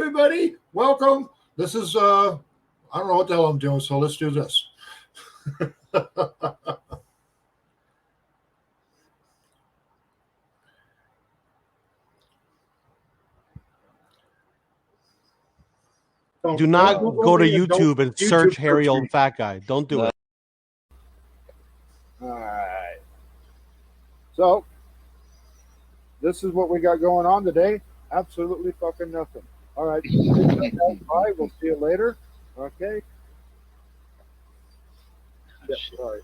everybody. Welcome. This is, I don't know what the hell I'm doing, so let's do this. Do not go to YouTube and search Hairy Old Fat Guy. Don't do it. All right. So, this is what we got going on today. Absolutely fucking nothing. All right. Bye. We'll see you later. Okay. Yeah, sorry.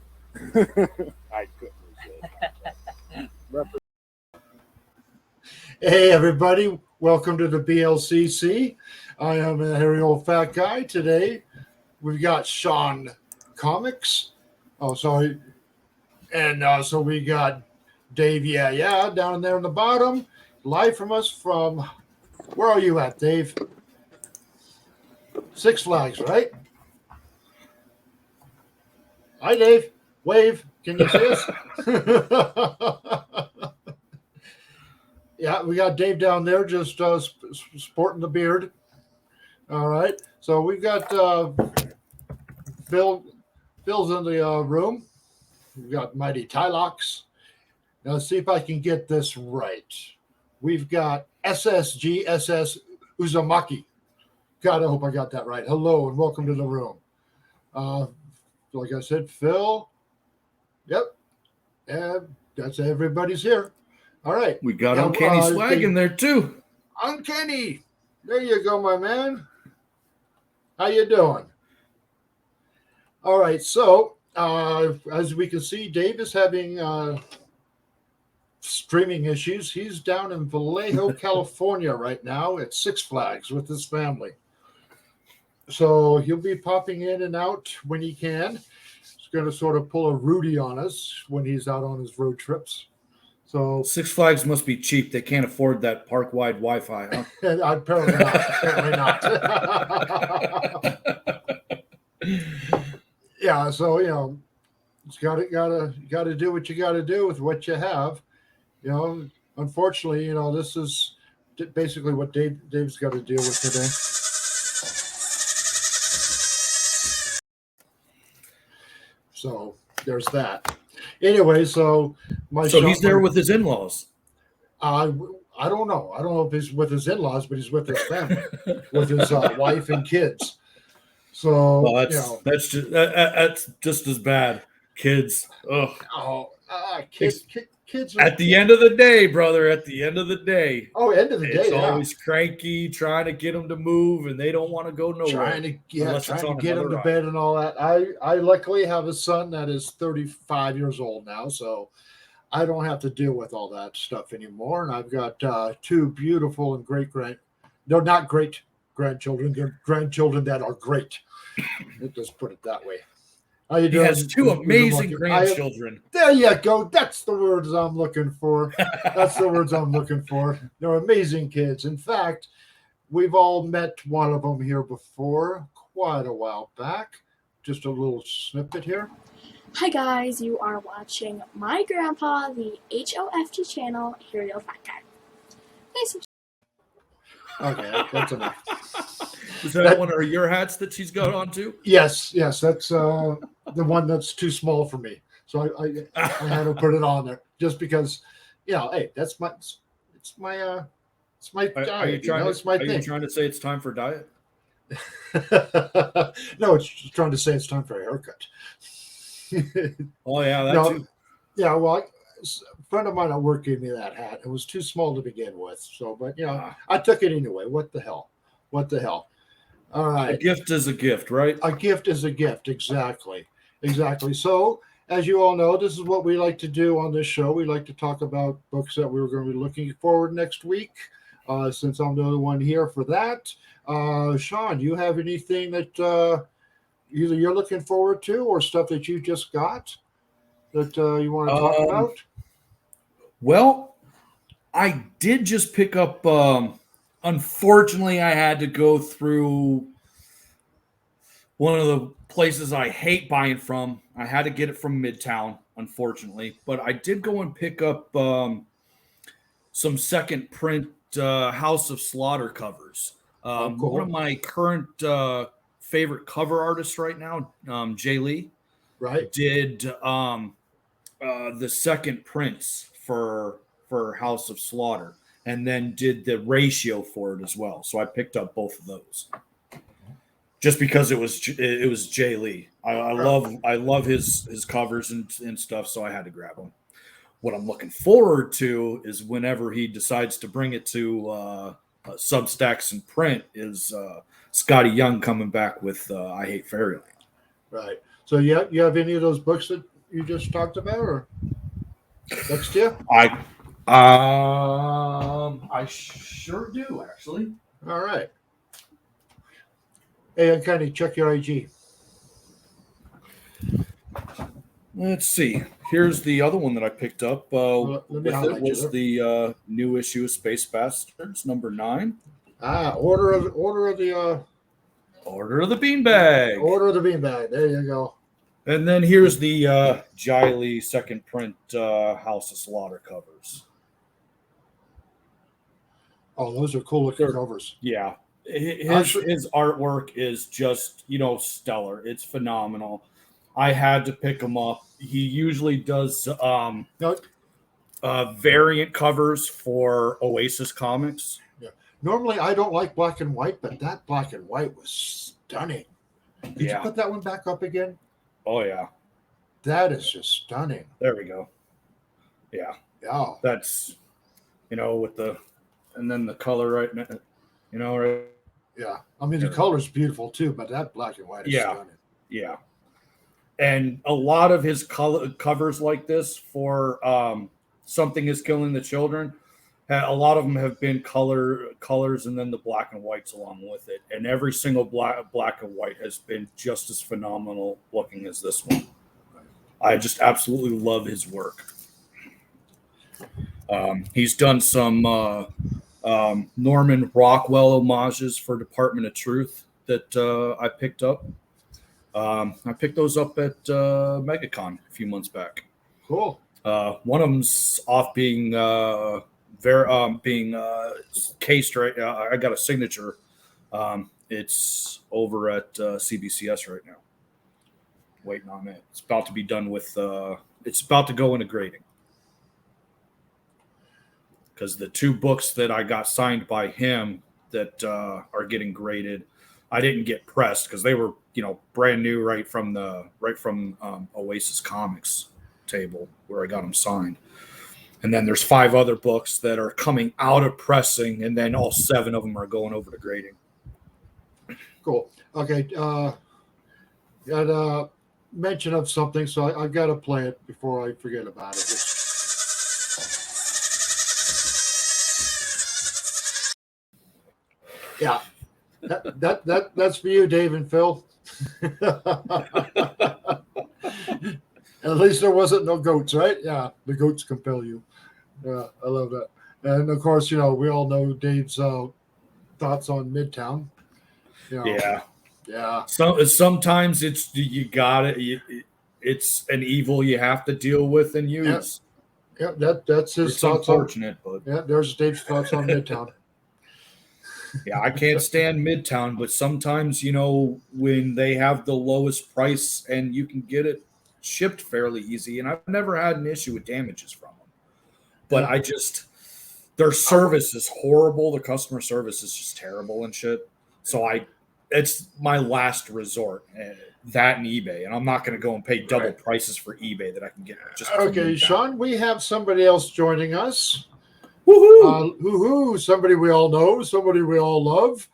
I couldn't resist. Hey, everybody. Welcome to the BLCC. I am a Hairy Old Fat Guy. Today, we've got Shaun Comics. Oh, sorry. And so we got Dave, down there in the bottom. Live from us from, where are you at, Dave? Six Flags, right? Hi, Dave. Wave. Can you see us? Yeah, we got Dave down there just sporting the beard. All right. So we've got Phil's in the room. We've got Mighty Tylox. Now, let's see if I can get this right. We've got SSGSS Uzumaki. God, I hope I got that right. Hello and welcome to the room. Like I said, Phil. Yep. And that's everybody's here. All right. We got Uncanny Swag in there too. Uncanny. There you go, my man. How you doing? All right. So, as we can see, Dave is having streaming issues. He's down in Vallejo, California right now at Six Flags with his family. So he'll be popping in and out when he can. He's going to sort of pull a Rudy on us when he's out on his road trips. So Six Flags must be cheap. They can't afford that park-wide Wi-Fi, huh? Apparently not. Apparently not. Yeah, so it's got to do what you got to do with what you have. Unfortunately, this is basically what Dave's got to deal with today. So there's that. Anyway, so he's there with his in-laws. I don't know. I don't know if he's with his in-laws, but he's with his family, with his wife and kids. So that's just as bad. Kids. Ugh. Oh, kids. At the end of the day, brother. At the end of the day. Oh, end of the day. It's always cranky, trying to get them to move, and they don't want to go nowhere. Trying to get them to bed and all that. I luckily have a son that is 35 years old now, so I don't have to deal with all that stuff anymore. And I've got two beautiful and not great grandchildren. They're grandchildren that are great. Let's just put it that way. He has two amazing grandchildren. There you go. That's the words I'm looking for. They're amazing kids. In fact, we've all met one of them here before, quite a while back. Just a little snippet here. Hi guys, you are watching my grandpa, the HOFG channel, Hairy Old Fat Guy. Please subscribe. Okay, that's enough. Is that one of your hats that she's got on too? Yes, that's the one that's too small for me. So I had to put it on there just because, hey, it's my diet. It's my thing. Are you trying to say it's time for diet? No, it's trying to say it's time for a haircut. Oh yeah, too. Yeah, well, a friend of mine at work gave me that hat. It was too small to begin with. So, but I took it anyway. What the hell? All right. A gift is a gift, right? A gift is a gift. Exactly. So, as you all know, this is what we like to do on this show. We like to talk about books that we were going to be looking forward next week. Since I'm the only one here for that, Shaun, do you have anything that either you're looking forward to or stuff that you just got that you want to talk about? Well, I did just pick up. Unfortunately, I had to go through one of the places I hate buying from. I had to get it from Midtown, unfortunately. But I did go and pick up some second print House of Slaughter covers. cool. One of my current favorite cover artists right now, Jay Lee, Right. did the second prints for House of Slaughter, and then did the ratio for it as well. So I picked up both of those just because it was Jay Lee. I love his covers and stuff, so I had to grab them. What I'm looking forward to is whenever he decides to bring it to Substacks and print is Scotty Young coming back with I Hate Fairyland. Right. So you have any of those books that you just talked about, or next year? I sure do, actually. All right. Hey, Uncanny, check your IG. Let's see. Here's the other one that I picked up. Let me With it highlight you was there. the new issue of Space Bastards, number 9. Order of the Order of the Beanbag. Order of the Beanbag. There you go. And then here's the Jai Lee second print House of Slaughter covers. Oh, those are cool looking covers. Yeah. His artwork is just, stellar. It's phenomenal. I had to pick him up. He usually does variant covers for Oasis Comics. Yeah. Normally, I don't like black and white, but that black and white was stunning. Did you put that one back up again? Oh, yeah. That is just stunning. There we go. Yeah. Yeah. That's, with the, and then the color right now, right? Yeah. I mean, the color's beautiful too, but that black and white is stunning. Yeah. And a lot of his covers like this for Something is Killing the Children, a lot of them have been colors and then the black and whites along with it. And every single black and white has been just as phenomenal looking as this one. I just absolutely love his work. He's done some Norman Rockwell homages for Department of Truth that I picked up. I picked those up at MegaCon a few months back. Cool. One of them's off being cased right now. I got a signature. It's over at CBCS right now. Waiting on it. It's about to be done with. It's about to go into grading. Because the 2 books that I got signed by him that are getting graded, I didn't get pressed because they were, brand new right from Oasis Comics table where I got them signed. And then there's 5 other books that are coming out of pressing, and then all 7 of them are going over to grading. Cool. Okay. Got a mention of something, so I've got to play it before I forget about it. Yeah. That's for you, Dave and Phil. At least there wasn't no goats, right? Yeah, the goats compel you. Yeah, I love that. And of course, we all know Dave's thoughts on Midtown. Yeah. Yeah. Sometimes it's you got it. It's an evil you have to deal with and use. Yeah, that's his it's thoughts. Unfortunate, but yeah, there's Dave's thoughts on Midtown. Yeah, I can't stand Midtown, but sometimes when they have the lowest price and you can get it shipped fairly easy, and I've never had an issue with damages from them. But their service is horrible. The customer service is just terrible and shit. So it's my last resort. That and eBay, and I'm not going to go and pay double prices for eBay that I can get just. Okay, Shaun, we have somebody else joining us. Woohoo! Somebody we all know, somebody we all love.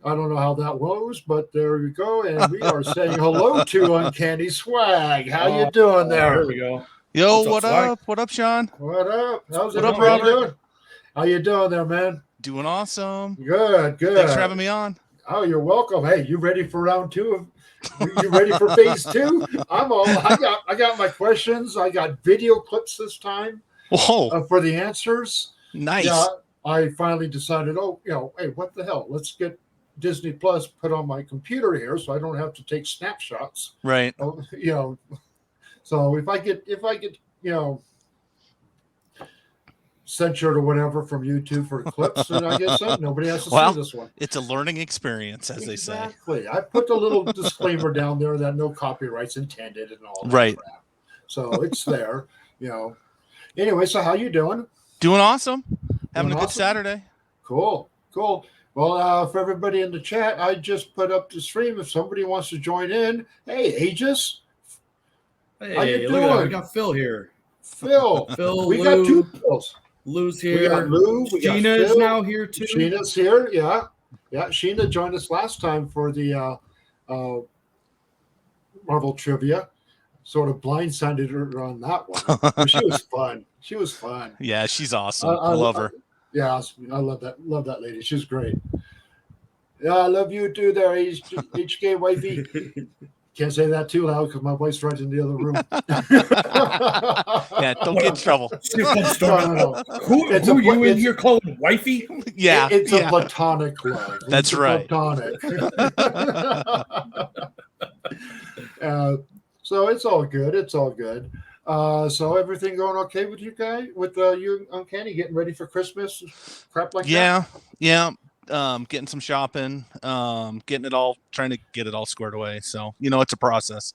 I don't know how that goes, but there we go. And we are saying hello to Uncanny Swag. How you doing there? There we go. Yo, what up? What up, Shaun? What up? How's What up, everybody Robert? doing? How you doing there, man? Doing awesome. Good. Thanks for having me on. Oh, you're welcome. Hey, you ready for round 2? You ready for phase 2? I got my questions. I got video clips this time. Whoa. For the answers. Nice. Yeah, I finally decided, hey, what the hell? Let's get Disney Plus put on my computer here so I don't have to take snapshots. Right. So if I get censored or whatever from YouTube for clips, and I guess nobody has to Well, see this one. It's a learning experience, as they say. Exactly. I put a little disclaimer down there that no copyrights intended and all that Right. crap. So it's there, you know. Anyway, so how you doing? Doing awesome. Having a good awesome? Saturday. Cool. Well, for everybody in the chat, I just put up the stream. If somebody wants to join in, hey, Aegis. Hey, How you look at that. doing? We got Phil here. Phil. Phil, We Lou. got two Phils. Lou's We here. got Lou. We got Sheena is Phil. now here too. Sheena's here, yeah. Yeah, Sheena joined us last time for the Marvel Trivia. Sort of blindsided her on that one. But she was fun. Yeah, she's awesome. I love her. Yeah, I love that lady. She's great. Yeah, I love you too there, HK wifey. Can't say that too loud because my wife's right in the other room. Yeah, don't get in trouble. No. Who are you in here calling wifey? Yeah, It's a platonic love. That's right. Platonic. So it's all good. So everything going okay with you guys? With you and Uncanny getting ready for Christmas? Crap like that? Yeah. Getting some shopping, trying to get it all squared away. So, it's a process.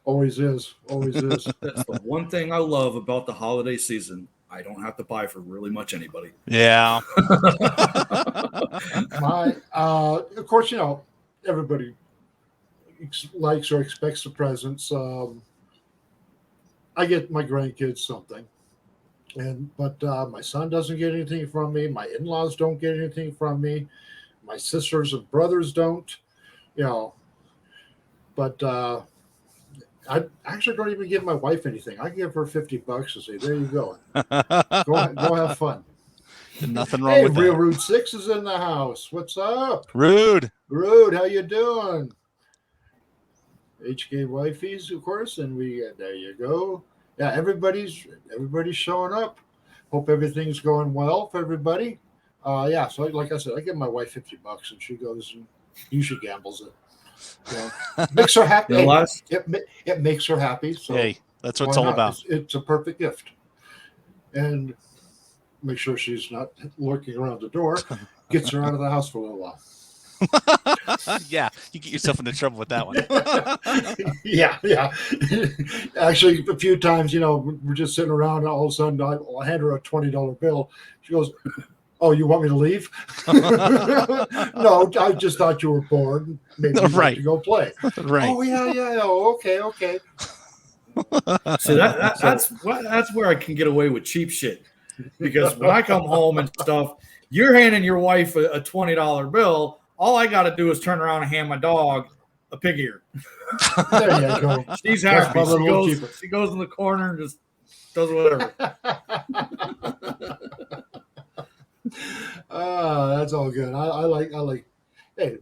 Always is. That's the one thing I love about the holiday season. I don't have to buy for really much anybody. Yeah. Of course, everybody likes or expects the presents. I get my grandkids something. But my son doesn't get anything from me. My in-laws don't get anything from me. My sisters and brothers don't, But I actually don't even give my wife anything. I give her $50 and say, "There you go. Go have fun." Nothing wrong with Real that. Rude 6 is in the house. What's up? Rude, how you doing? HK wifeys, of course, and there you go. Yeah, everybody's showing up. Hope everything's going well for everybody. So like I said, I give my wife $50 and she goes and usually gambles it. Makes her happy. It makes her happy. So hey, that's what it's all about. It's a perfect gift. And make sure she's not lurking around the door. Gets her out of the house for a little while. Yeah, you get yourself into trouble with that one. Yeah. Actually, a few times, we're just sitting around, and all of a sudden, I'll hand her a $20 bill. She goes, "Oh, you want me to leave?" No, I just thought you were bored. Maybe you'd like to go play. Right. Oh yeah. Oh, okay. See, that's where I can get away with cheap shit. Because when I come home and stuff, you're handing your wife a $20 bill. All I got to do is turn around and hand my dog a pig ear. There you go. She's happy. She goes in the corner and just does whatever. That's all good. I like. Hey,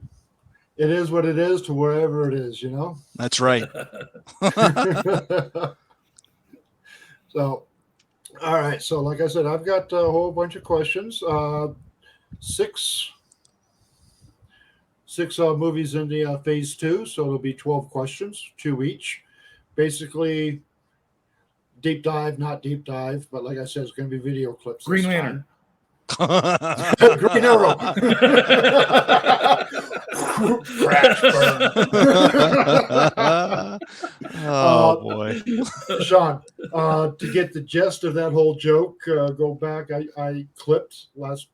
it is what it is to wherever it is. That's right. So, all right. So, like I said, I've got a whole bunch of questions. Six movies in the phase 2, so it'll be 12 questions, 2 each. Basically, deep dive, not deep dive, but like I said, it's going to be video clips. Green Lantern. Green Arrow. Crash burn. Oh boy, Shaun, to get the gist of that whole joke, go back. I clipped the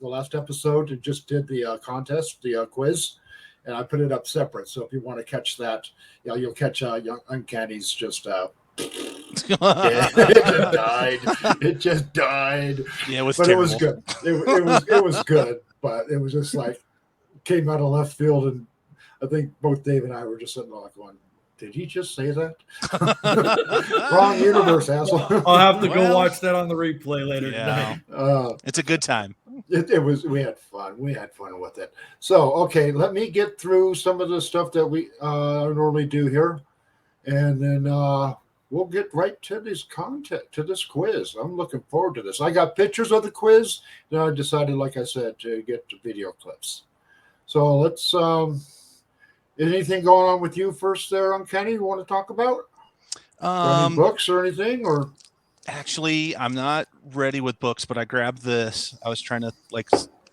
last episode and just did the contest, the quiz, and I put it up separate. So if you want to catch that, you'll catch Uncanny's just. It just died. Yeah, it was but terrible. It was good. It was good, but it was just like came out of left field, and I think both Dave and I were just sitting there like going, "Did he just say that?" Wrong universe, asshole. I'll have to go watch that on the replay later tonight. It's a good time. It was. We had fun. We had fun with it. So, okay, let me get through some of the stuff that we normally do here, and then we'll get right to this quiz. I'm looking forward to this. I got pictures of the quiz. Then I decided, like I said, to get the video clips. So let's. Anything going on with you first there, Uncanny, you want to talk about? Any books or anything? Or actually, I'm not ready with books, but I grabbed this. I was trying to like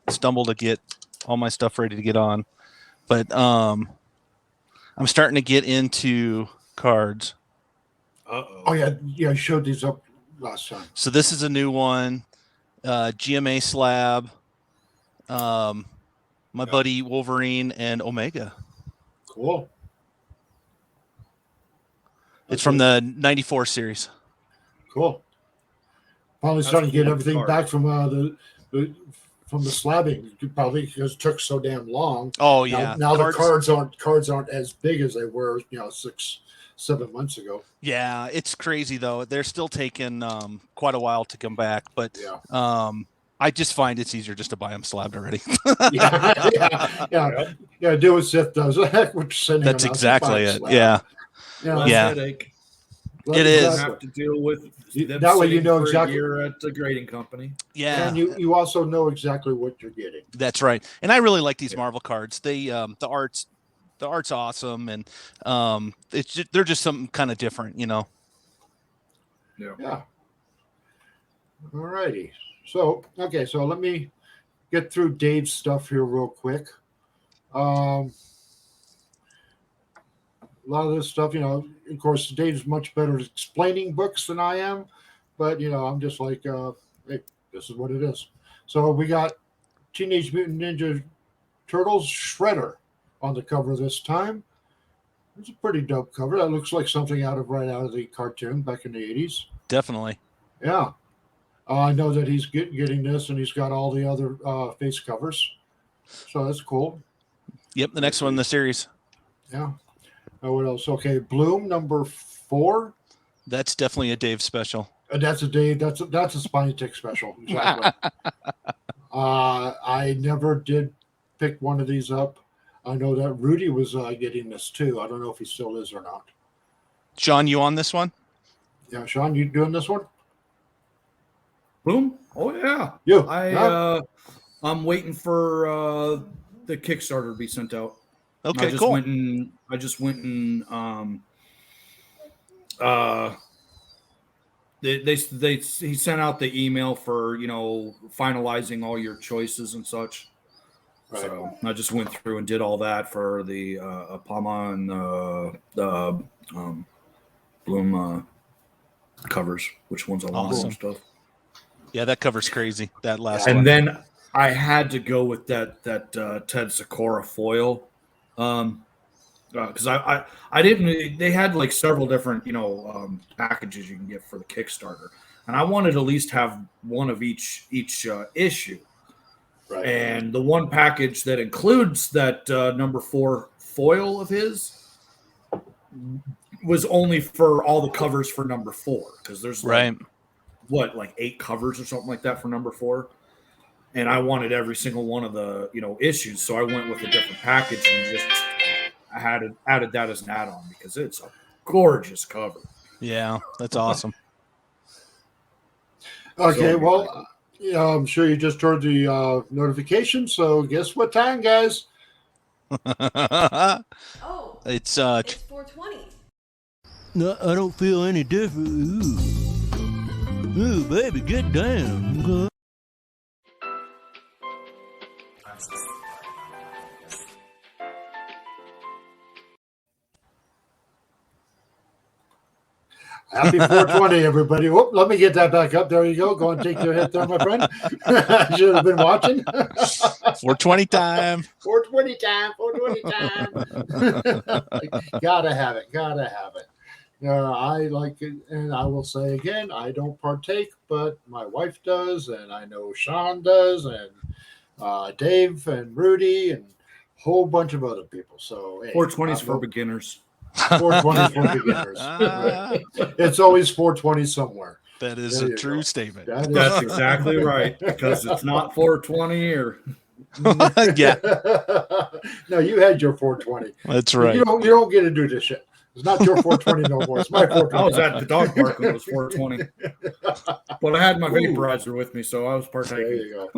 stumble to get all my stuff ready to get on, but I'm starting to get into cards. Oh yeah, I showed these up last time. So this is a new one, GMA slab. My buddy Wolverine and Omega. Cool. It's from the '94 series. Cool. Finally starting to get everything back from the slabbing, probably because it took so damn long. Oh yeah. Now the cards aren't as big as they were, 6-7 months ago. Yeah, it's crazy though. They're still taking quite a while to come back, but I just find it's easier just to buy them slabbed already. Yeah. Do what Sith does. That's exactly it. Yeah. Headache. It is. You have to deal with them that way you know for exactly a year at the grading company. Yeah, and you also know exactly what you're getting. That's right. And I really like these Marvel cards. They the art's awesome, and they're just something kind of different, Yeah. All righty. So let me get through Dave's stuff here real quick. A lot of this stuff, of course, Dave's much better at explaining books than I am, but I'm just like, hey, this is what it is. So we got Teenage Mutant Ninja Turtles Shredder on the cover this time. It's a pretty dope cover. That looks like something right out of the cartoon back in the 80s. Definitely. Yeah. I know that he's getting this, and he's got all the other face covers. So that's cool. Yep, the next one in the series. Yeah. What else? Okay, Bloom #4. That's definitely a Dave special. That's a Dave. That's a Spiny Tick special. Exactly. I never did pick one of these up. I know that Rudy was getting this too. I don't know if he still is or not. Shaun, you on this one? Yeah, Shaun, you doing this one? Boom! Oh yeah. You? I'm waiting for the Kickstarter to be sent out. Okay, I just went and he sent out the email for finalizing all your choices and such. Right. So I just went through and did all that for the Apama and the Bloom covers, which ones I want and stuff. Yeah, that cover's crazy. That last one. And then I had to go with that Ted Sakura foil. Because I didn't. They had like several different packages you can get for the Kickstarter, and I wanted to at least have one of each issue. Right. And the one package that includes that #4 foil of his was only for all the covers for #4, because there's like 8 covers or something like that for #4. And I wanted every single one of the issues, so I went with a different package and just added that as an add-on because it's a gorgeous cover. Yeah, that's awesome. Okay, well, I'm sure you just heard the notification. So guess what time, guys? It's 4:20. No, I don't feel any different. Ooh, baby, get down. Happy 420, everybody. Whoop, let me get that back up. There you go. Go and take your hit there, my friend. I should have been watching. 420 time. 420 time. 420 time. Gotta have it. I like it. And I will say again, I don't partake, but my wife does. And I know Shaun does. And Dave and Rudy and a whole bunch of other people. So hey, 420s for beginners. 420 for beginners. It's always 420 somewhere. That is a true statement. That's exactly right, because it's not 420 or yeah. No, you had your 420. That's right. You don't get to do this shit. It's not your 420 no more. It's my 420. I was at the dog park when it was 420. But I had my vaporizer with me, so I was partaking. There you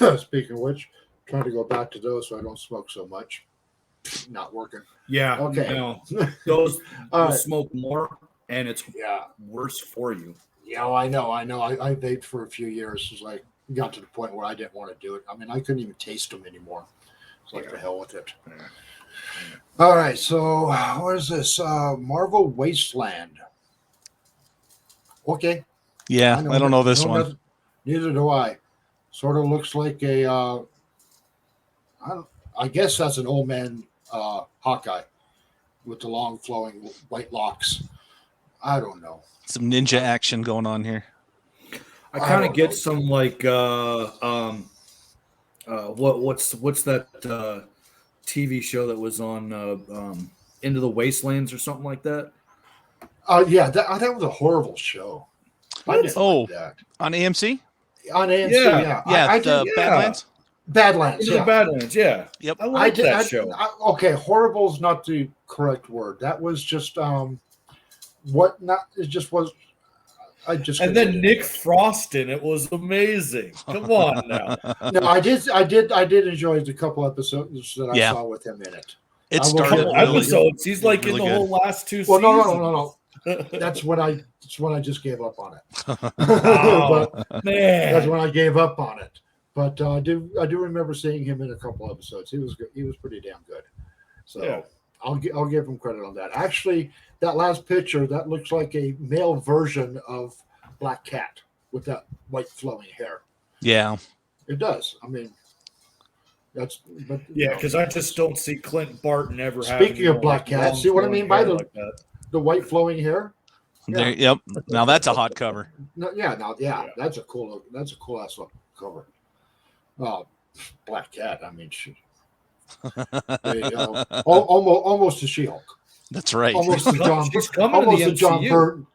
go. Speaking of which, trying to go back to those so I don't smoke so much. Not working. Yeah. Okay. No, those smoke more. and it's Yeah. worse for you. Yeah, well, I know. I vaped for a few years. It's like got to the point where I didn't want to do it. I mean, I couldn't even taste them anymore. It's like the hell with it. All right, so what is this? Marvel Wasteland. Okay. Yeah, I don't know this one. Nothing. Neither do I. Sort of looks like a. I guess that's an old man Hawkeye with the long flowing white locks. I don't know. Some ninja action going on here. I kind of get some like what's that TV show that was on Into the Wastelands or something like that? Yeah, that was a horrible show. I didn't like that. On AMC? On AMC, Yeah. Yeah, did, Badlands? Badlands, Into the Badlands, yeah. Yep. I like that show. Okay, horrible is not the correct word. That was just it just was. And then Nick Frost in it was amazing. Come on now. No, I did enjoy the couple episodes that I saw with him in it. It started episodes. He's like really in the whole last two seasons. No. That's when I just gave up on it. Man. That's when I gave up on it. But I do remember seeing him in a couple episodes. He was good. He was pretty damn good. So yeah. I'll give him credit on that. Actually, that last picture, that looks like a male version of Black Cat with that white flowing hair. Yeah, it does. I mean, because I just don't see Clint Barton ever. Speaking of Black Cat, see what I mean by the white flowing hair? Yeah. Yep. Now that's a hot cover. No, that's a cool ass cover. Black Cat. I mean, almost a She-Hulk. That's right. Almost a John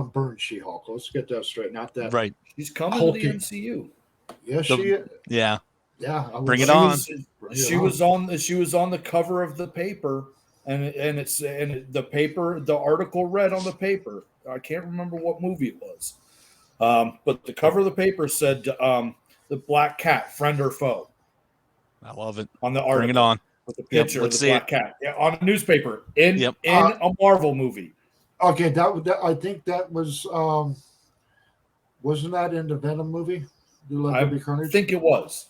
Byrne She-Hulk. Let's get that straight. Not that. Right. She's coming to the MCU. Yes, she is. Yeah. Yeah. Bring it on. She was on the cover of the paper, and the article read on the paper. I can't remember what movie it was, but the cover of the paper said the Black Cat, friend or foe. I love it. On the article. Bring it on. With the picture of the Black Cat. Yeah, on a newspaper in a Marvel movie. Okay, I think that was wasn't that in the Venom movie? I think it was.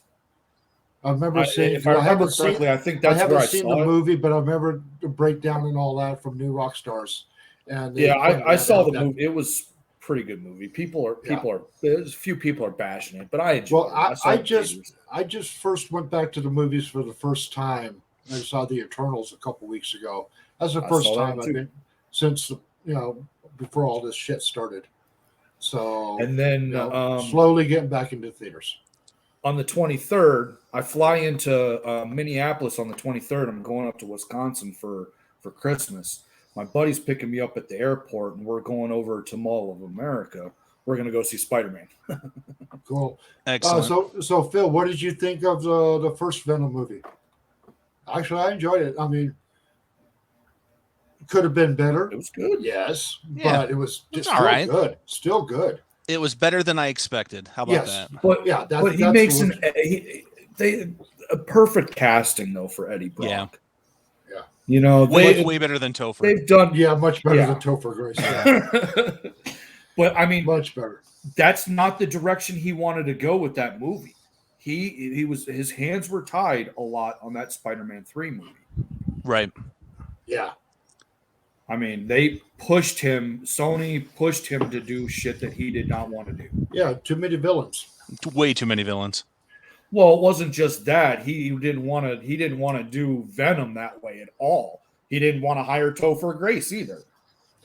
I remember seeing. If I remember correctly, I think that's where I saw it. I haven't seen the movie, but I remember the breakdown and all that from New Rockstars. And I saw the movie. It was a pretty good movie. There's a few people are bashing it, but I enjoyed it. I just first went back to the movies for the first time. I saw the Eternals a couple weeks ago. That's the first time I've been since before all this shit started. So and then slowly getting back into theaters. On the 23rd, I fly into Minneapolis on the 23rd. I'm going up to Wisconsin for Christmas. My buddy's picking me up at the airport, and we're going over to Mall of America. We're going to go see Spider-Man. Cool. Excellent. So Phil, what did you think of the first Venom movie? Actually, I enjoyed it. I mean, it could have been better. It was good. Yes, but it was just all right. Good. Still good. It was better than I expected. How about that? But he makes a perfect casting though for Eddie Brock. Yeah. Way better than Topher. They've done much better than Topher Grace. Yeah. But I mean, much better. That's not the direction he wanted to go with that movie. His hands were tied a lot on that Spider-Man 3 movie. Right. Yeah. I mean, Sony pushed him to do shit that he did not want to do. Yeah, too many villains. Way too many villains. Well, it wasn't just that. He didn't want to do Venom that way at all. He didn't want to hire Topher Grace either.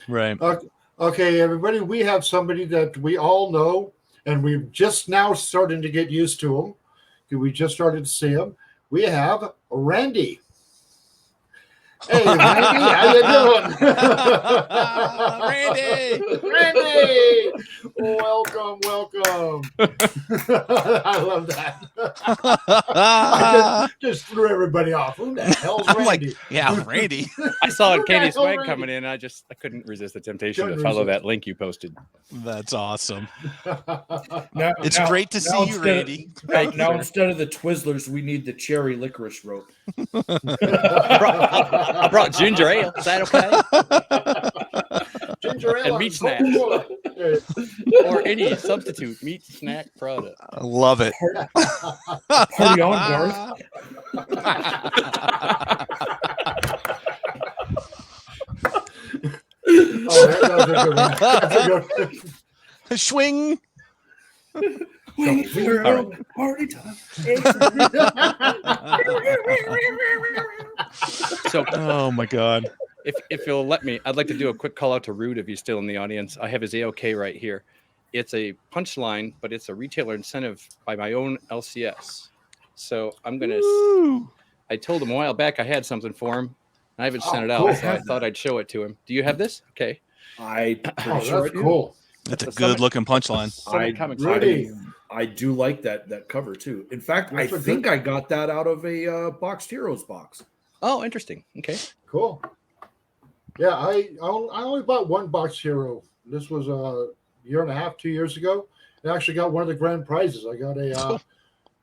Right. Okay, everybody, we have somebody that we all know, and we're just now starting to get used to him. We just started to see him. We have Randy. Hey, Randy, how you doing? Randy, welcome. I love that. I just threw everybody off. Who the hell's Randy? Randy. I saw Uncanny Swag coming in. I couldn't resist the temptation to follow that link you posted. That's awesome. It's great to see you, Randy. Now instead of the Twizzlers, we need the cherry licorice rope. I brought ginger ale. Is that okay? ginger ale, And meat snack. Coca-Cola. Or any substitute meat snack product. I love it. Party on, Garth. Oh, that was a good one. That's a good one. Swing. Party time. So, Oh my God. if you'll let me, I'd like to do a quick call out to Rude if he's still in the audience. I have his AOK right here. It's a punchline, but it's a retailer incentive by my own LCS. So I'm gonna. I told him a while back I had something for him. I haven't sent it out, cool. so I thought I'd show it to him. Do you have this? Okay. I'm Oh, pretty sure I that's do. cool. That's a That's good looking punchline. Summit Comics. Rudy. I do like that cover too. In fact, That's I a think good- I got that out of a Boxed Heroes box. Oh, interesting. Okay. Cool. Yeah, I only bought one Box Hero. This was a year and a half, 2 years ago. I actually got one of the grand prizes. I got a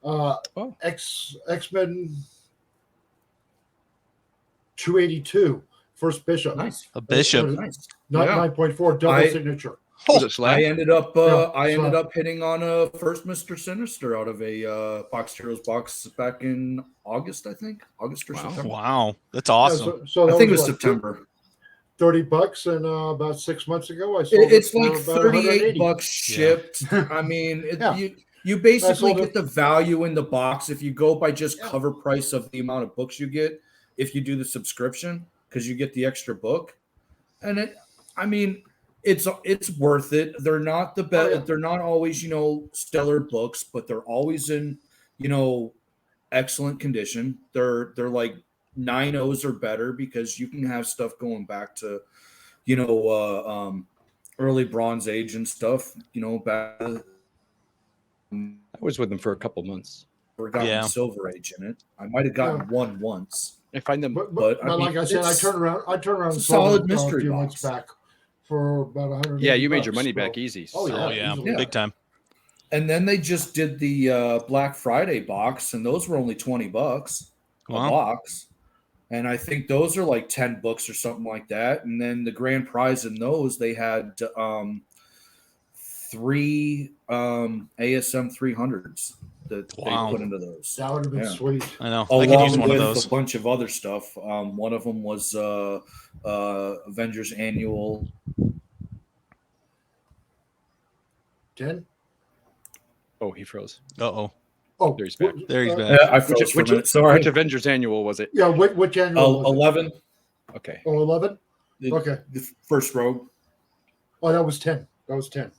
Oh. X-Men 282 First Bishop. Nice. A bishop. Nice. Not Yeah. 9.4 double I- signature. Was it Slag? I ended up Yeah, hitting on a first Mr. Sinister out of a Boxed Heroes box back in August, I think. August or Wow. September. Wow. That's Yeah, awesome. so I that think it was what, September. $30, and about 6 months ago I sold It's it for like about 38 $180. bucks shipped. I mean, Yeah. you basically sold it- get the value in the box if you go by just Yeah. cover price of the amount of books you get. If you do the subscription, because you get the extra book, and it's worth it. They're not the best. yeah. They're not always stellar books, but they're always in excellent condition. They're like 9.0s or better because you can have stuff going back to early Bronze Age and stuff. Back I was with them for a couple months. Forgotten Yeah. Silver Age in it. I might have gotten one once. I find them. But I mean, like I said, I it's- turned around it's and a sold solid it mystery a few box. months back for about 100. Yeah, you made your money back easy. Oh, so- Oh yeah. easily. Big time. And then they just did the Black Friday box, and those were only $20 a Wow. box. And I think those are like 10 books or something like that. And then the grand prize in those, they had 3 ASM 300s that Wow. they put into those. That would have been Yeah. sweet. I know. I could use Along one of with those. a bunch of other stuff. One of them was Avengers Annual. 10? Oh, he froze. Uh-oh. Oh, There he's back. There he's uh, back. I froze for a minute. Sorry. Which Avengers Annual was it? Yeah, which annual was it? 11. Okay. Oh, 11? The, Okay. the first Rogue. Oh, that was 10. That was 10.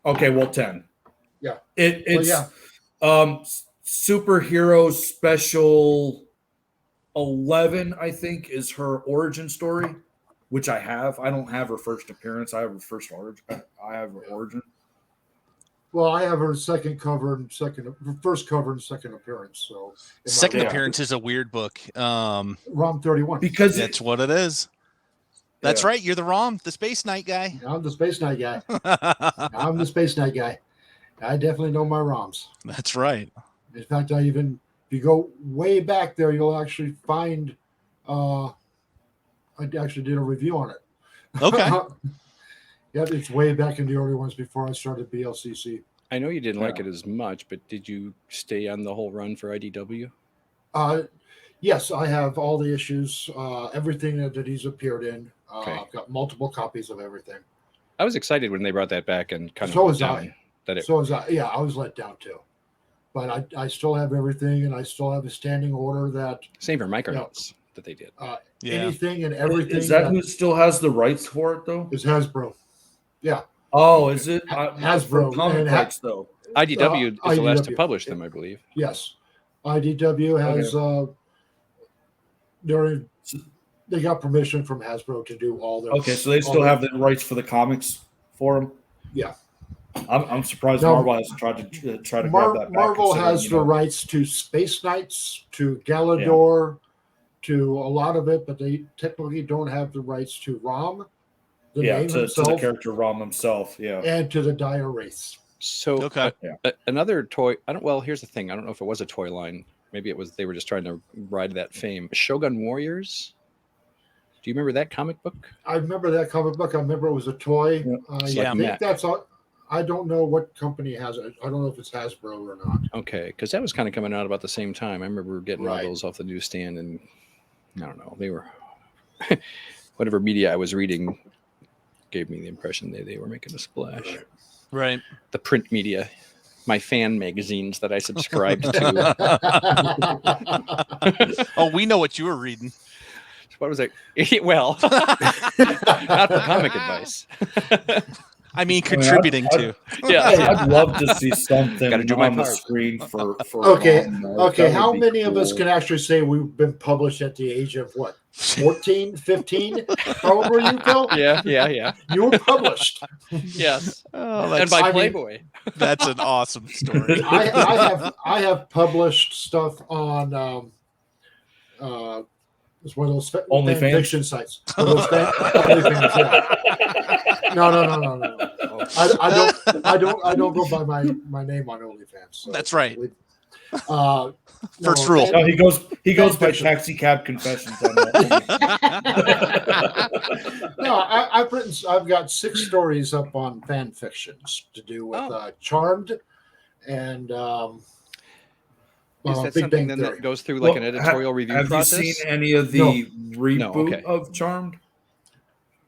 Okay, well, 10. Yeah. It's yeah. Superhero Special 11, I think, is her origin story, which I have. I don't have her first appearance. I have her first origin. I have her origin. Well, I have her first cover and second appearance. So in my Second ROM- appearance is a weird book. ROM 31. Because That's what it is. That's Yeah. right. You're the ROM, the Space Knight guy. I'm the Space Knight guy. I'm the Space Knight guy. I definitely know my ROMs. That's right. In fact, if you go way back there, you'll actually find. I actually did a review on it. Okay. Yeah, it's way back in the early ones before I started BLCC. I know you didn't like it as much, but did you stay on the whole run for IDW? Yes, I have all the issues, everything that he's appeared in. Okay. I've got multiple copies of everything. I was excited when they brought that back and kind So of was down I. that it. So as yeah, I was let down too. But I still have everything, and I still have a standing order that Same for Micronauts that they did. Yeah. anything and everything is that who still has the rights for it, though? is Hasbro. Yeah, Oh, is it? Hasbro, Comic and rights, though. IDW is the last to IDW. publish them, I believe. yes. IDW has they got permission from Hasbro to do all their. Okay, so they still have the rights for the comics for them. Yeah. I'm surprised No. Marvel has tried to grab that back. Marvel considering, has the rights to Space Knights, to Galador, to a lot of it, but they technically don't have the rights to Rom, the name to the himself, character Rom himself. Yeah. and to the Dire Wraiths. So Okay. another toy. Well, here's the thing. I don't know if it was a toy line. Maybe it was. They were just trying to ride that fame. Shogun Warriors. Do you remember that comic book? I remember that comic book. I remember it was a toy. Yeah. I think that's all. I don't know what company has it. I don't know if it's Hasbro or not. Okay, because that was kind of coming out about the same time. I remember getting all Right. those off the newsstand, and I don't know, they were whatever media I was reading gave me the impression they were making a splash. Right. The print media, my fan magazines that I subscribed to. Oh, we know what you were reading. What was it? Well, not for comic advice. I mean, contributing to. Yeah, I'd love to see something Gotta do my on the part. screen for Okay. That Okay. would How be many of us cool. can actually say we've been published at the age of what? 14, 15? How old were you, Bill? Yeah. You were published. Yes. Oh, And by Playboy. That's an awesome story. I have published stuff on it's one of those fan OnlyFans? fiction sites. One of those OnlyFans, yeah. No. I don't go by my name on OnlyFans. So That's right. no, First rule. No, he goes by fiction. Taxi Cab Confessions. On that. No, I've got 6 stories up on fan fictions to do with Charmed and Is that Big something Bang then Theory. that goes through like an editorial review have process? you seen any of the No. reboot No, okay. of Charmed?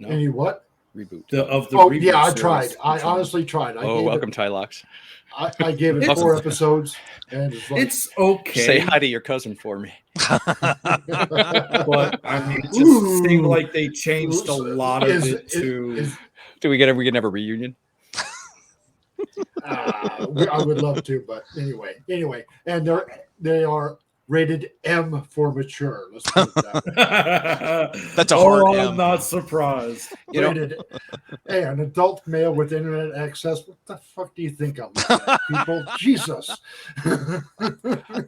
No. Any what? Reboot. The Oh reboot yeah, I series tried. of I Charmed. honestly tried. Welcome, Tylox. I gave it It's- 4 episodes, and it's like, It's okay. Say hi to your cousin for me. But I mean, it just Ooh. seemed like they changed a lot of it to. Do we get we can have a reunion? I would love to, but anyway, and they are rated M for mature. Let's put it that way. That's a hard I'm M. not surprised. You know, Rated, hey, an adult male with internet access. What the fuck do you think I'm looking at, people? Jesus.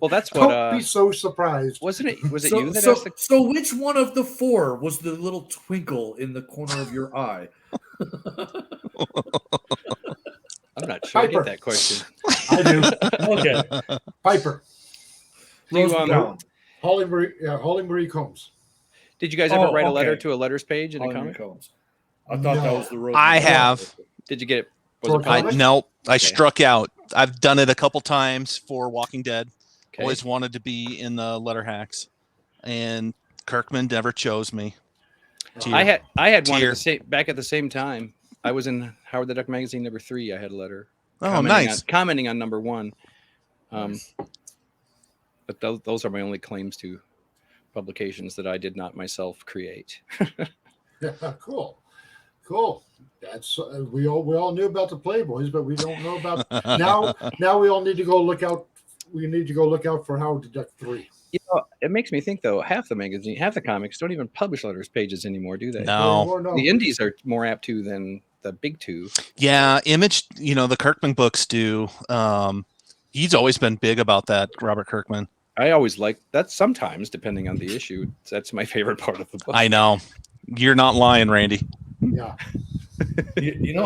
well, that's Don't what. be so surprised. Wasn't it? Was it So, you that so, asked the so which one of the 4 was the little twinkle in the corner of your eye? I'm not sure I Piper. get that question. I do. Okay. Piper. Do you, Rose McGowan. Holly Marie Combs. Did you guys ever Oh, where a letter okay. to a letters page in a Holly comic? Combs. I thought that No. was the Rose. I McGowan. have. Did you get it? Was For it a comic? published? No, I Okay. struck out. I've done it a couple times for Walking Dead. Okay. Always wanted to be in the letter hacks, and Kirkman never chose me. I had one at Tier. the same, back at the same time. I was in Howard the Duck magazine number 3. I had a letter. Oh, nice. Commenting on number 1. But those are my only claims to publications that I did not myself create. Yeah, cool. That's we all knew about the Playboys, but we don't know about now. Now we all need to go look out. We need to go look out for Howard the Duck 3. You know, it makes me think though. Half the comics don't even publish letters pages anymore, do they? No. Or no. The indies are more apt to than the big 2. Yeah, Image, the Kirkman books do. He's always been big about that, Robert Kirkman. I always like that. Sometimes, depending on the issue, that's my favorite part of the book. I know. You're not lying, Randy. Yeah.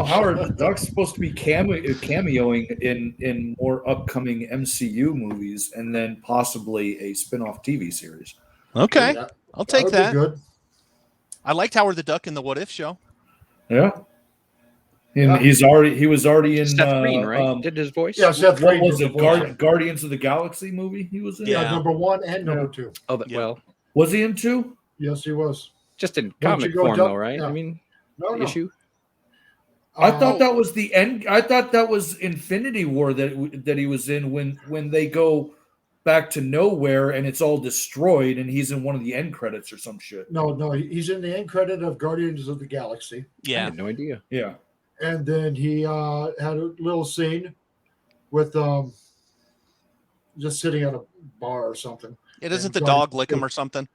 Howard the Duck's supposed to be cameoing in more upcoming MCU movies, and then possibly a spin-off TV series. Okay, Yeah, I'll take would be that. Good. I liked Howard the Duck in the What If show. Yeah, and Yeah. he was already in Seth Green, right? Did his voice? Yeah, Seth What Green was did it? the voice. Guardians of the Galaxy movie he was in. Yeah. Number 1 and number 2. Oh, Yeah. well, Was he in 2? Yes, he was. just in Don't comic you go form, dump- though, right? yeah. I mean, No. issue. I thought that was the end. I thought that was Infinity War that he was in when they go back to nowhere and it's all destroyed and he's in one of the end credits or some shit. No. He's in the end credit of Guardians of the Galaxy, I Yeah. had no idea. Yeah. and then he had a little scene with just sitting at a bar or something. It isn't the And dog lick him or something.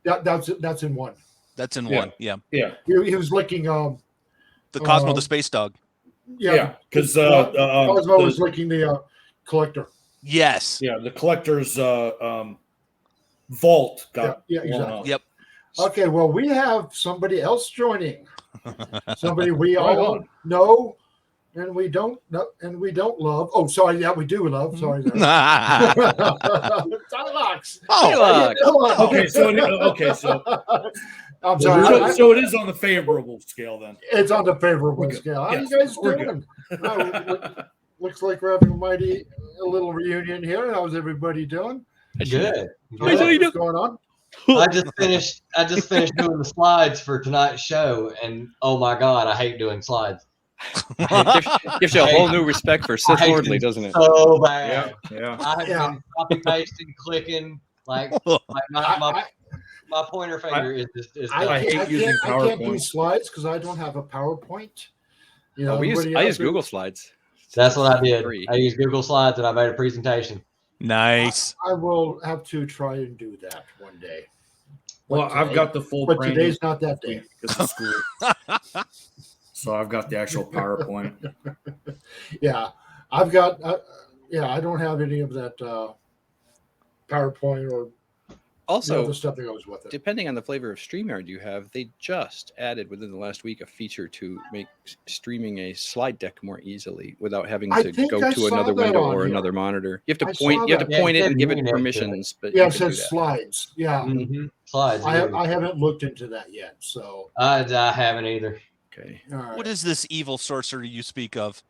That's in 1. That's in Yeah. one. Yeah. Yeah. He was licking. The Cosmo the Space Dog. Yeah. Because Cosmo was licking the collector. Yes. the collector's vault got Yeah, blown exactly. up. Yep. Okay, well, we have somebody else joining. Somebody we Right all on. know and we don't know and we don't love. Oh, sorry, yeah, we do love. Sorry. Tylox. Oh, Tylox. Okay, so I'm sorry. So it is on the favorable scale then. It's on the favorable scale. How you guys doing? Looks like we're having a little reunion here. How's everybody doing? Good. What's going on? I just finished doing the slides for tonight's show, and oh my god, I hate doing slides. Gives you a whole new respect for Sith Lordly, doesn't it? So bad. Yeah. I have been copy pasting, clicking, like my pointer finger is just. I hate using I can't do PowerPoint. slides because I don't have a PowerPoint. You know, I use Google Slides. That's what I did. I used Google Slides and I made a presentation. Nice. I will have to try and do that one day. Well, But I've today- got the full But brand today's not that day. because of school. So I've got the actual PowerPoint. Yeah, I've got. I don't have any of that PowerPoint or Also, the stuff that goes with it. depending on the flavor of StreamYard you have, they just added within the last week a feature to make streaming a slide deck more easily without having I to think go I to saw another that window on or here. another monitor. You have to I point. saw You have to that. point Yeah, it and give it yeah. permissions. But Yeah, you it can do says that. slides. Yeah, Slides. I haven't looked into that yet. So I haven't either. Okay. all right. What is this evil sorcery you speak of?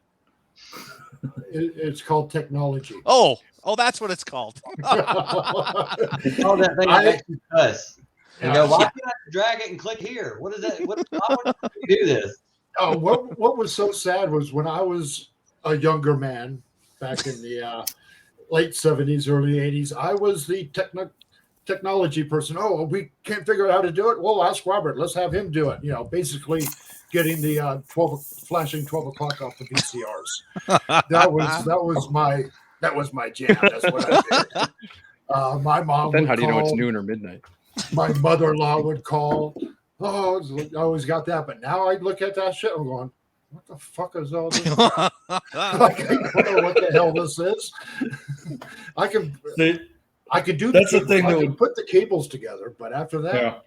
It's called technology. Oh, that's what it's called. Oh, that thing that makes you cuss. And go, why can't I drag it and click here? What is that? Why would you do this? Oh, what was so sad was when I was a younger man back in the late 70s, early 80s, I was the technology person. Oh, we can't figure out how to do it. Well, ask Robert. Let's have him do it. You know, basically getting the flashing 12 o'clock off the VCRs. That was my jam. That's what I did. My mom. Then would how do you know it's call. noon or midnight? My mother-in-law would call. Oh, I always got that. But now I look at that shit, I'm going, what the fuck is all this? Like, I don't know what the hell this is. I can do That's the the thing I that can would- put the cables together, but after that,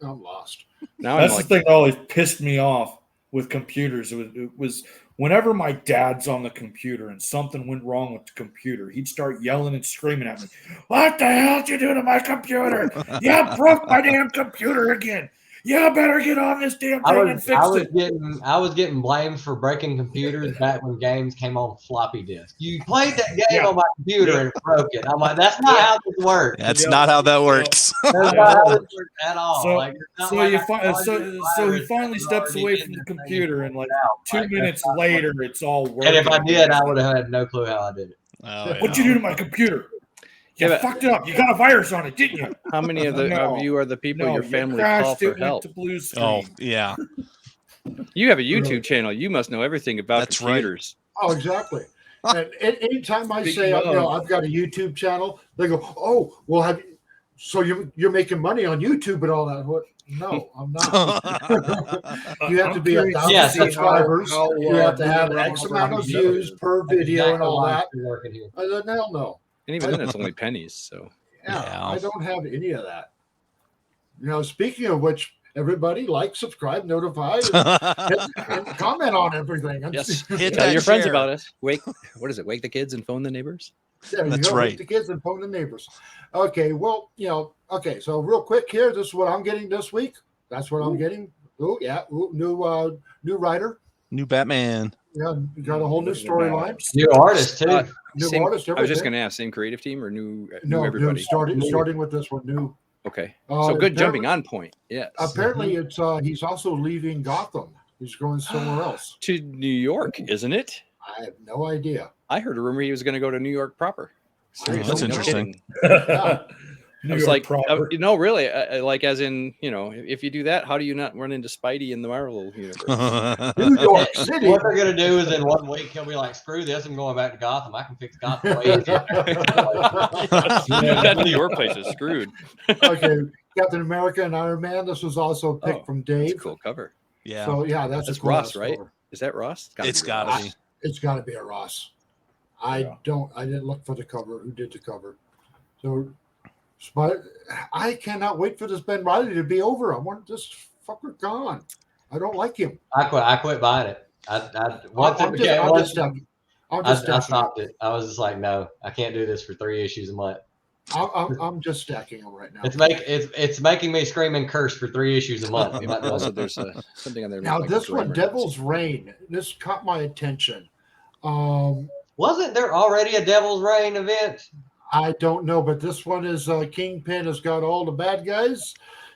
I'm lost. Now That's I'm the like, thing that always pissed me off with computers. It was whenever my dad's on the computer and something went wrong with the computer, he'd start yelling and screaming at me, "What the hell did you do to my computer? You broke my damn computer again. You better get on this damn thing and fix it." I was getting blamed for breaking computers back when games came on floppy disk. You played that game on my computer and it broke it. I'm like, that's not how this works. That's not how that works. That's not how this works at all. So, Like, it's not so like you I fi- can so, argue so he virus finally that's steps already away in from the this thing computer, and like out. 2 Like, minutes that's not later, it's all working. And if I did, I would have had no clue how I did it. Oh, What'd you do to my computer? You Yeah, but- fucked it up. You got a virus on it, didn't you? how many of No. you are the people No, your you family call crashed for it, went help? to blue screen. Oh, yeah. You have a YouTube channel. You must know everything about That's right. computers. Oh, exactly. And anytime I Speaking say, of- I've got a YouTube channel, they go, "Oh, well, so you're making money on YouTube and all that?" What? No, I'm not. You have to be I'm curious 1,000 Yes, that's subscribers. how, You have to have Google X amount of Algorithms views per video and all that. Exactly why I'm working here. I said, hell no. And even then, it's only pennies. So Yeah, Yeah. I don't have any of that. You know, speaking of which, everybody like, subscribe, notify, and comment on everything. yes, Hit tell that your friends share. about us. What is it? Wake the kids and phone the neighbors. There you That's go, right. with the kids and phone the neighbors. Okay, well, so real quick here, this is what I'm getting this week. That's what I'm getting. Oh, yeah, new writer. New Batman. Yeah, got a whole new storyline. New artist too. New Same- artist, I was just everything. going to ask, same creative team or new No, everybody? starting with this one, new. Okay, Uh, so good jumping apparently- on point. Yes, Apparently, it's he's also leaving Gotham. He's going somewhere else. to New York, isn't it? I have no idea. I heard a rumor he was going to go to New York proper. Seriously, that's no interesting. kidding. Yeah. I was like, really, like as in, if you do that, how do you not run into Spidey in the Marvel universe? New York City. What they're gonna do is in 1 week he'll be like, "Screw this! I'm going back to Gotham. I can fix Gotham way easier." That New York place is screwed. Okay, Captain America and Iron Man. This was also picked from That's Dave. a cool cover. Yeah. So yeah, that's That's a cool Ross, ass right? cover. Is that Ross? It's got Ross. to be. It's got to be a Ross. I didn't look for the cover. Who did the cover? So, but I cannot wait for this Ben Riley to be over. I want this fucker gone. I don't like him. I quit buying it. Once it became, I I stopped it. I was just like, no, I can't do this for 3 issues a month. I'm just stacking them right now. It's making me scream and curse for 3 issues a month. Also, there's something on there. Now like this one, grammar Devil's notes. Reign. This caught my attention. Wasn't there already a Devil's Reign event? I don't know, but this one is Kingpin has got all the bad guys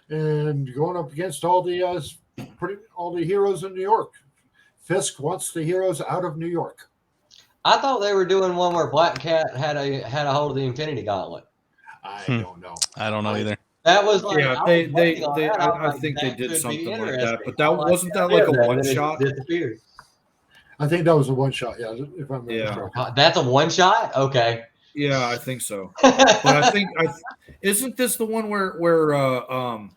and going up against all the heroes in New York. Fisk wants the heroes out of New York. I thought they were doing one where Black Cat had a hold of the Infinity Gauntlet. I don't know. I don't know either. That was like, Yeah, I think they did something like that, but that wasn't that like a one shot. Disappeared. I think that was a one shot. Yeah, if I remember correctly. That's a one shot. Okay. Yeah, I think so. But I think isn't this the one where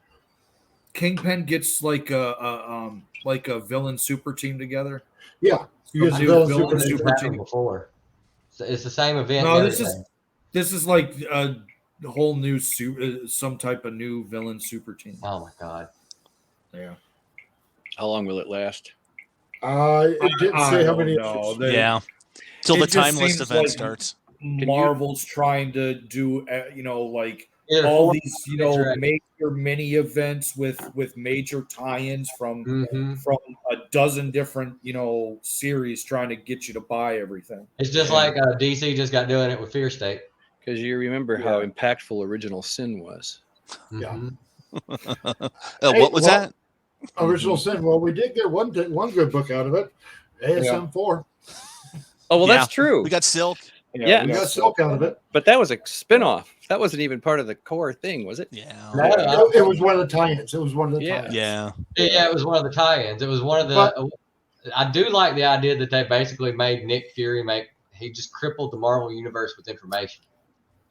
Kingpin gets like a villain super team together? Yeah, you Some get new villain villain super super Happened team. before. So it's the same event. No, and this everything. is like a whole new some type of new villain super team. Oh my god. Yeah. How long will it last? It didn't say how many. Yeah, till the It just timeless seems event like starts. Marvel's trying to do, like Yeah, all four these, right. major mini events with major tie-ins from Mhm. a dozen different, series trying to get you to buy everything. It's just like DC just got doing it with Fear State. Because you remember how impactful Original Sin was. Yeah. What was that? Original Sin. Well, we did get one good book out of it. ASM4. Oh, well, that's true. We got Silk. Yeah, we got Silk out of it. But that was a spinoff. That wasn't even part of the core thing, was it? Yeah. It was one of the tie-ins. It was one of the tie-ins. Yeah. Yeah, it was one of the tie-ins. It was one of the. I do like the idea that they basically made Nick Fury he just crippled the Marvel universe with information.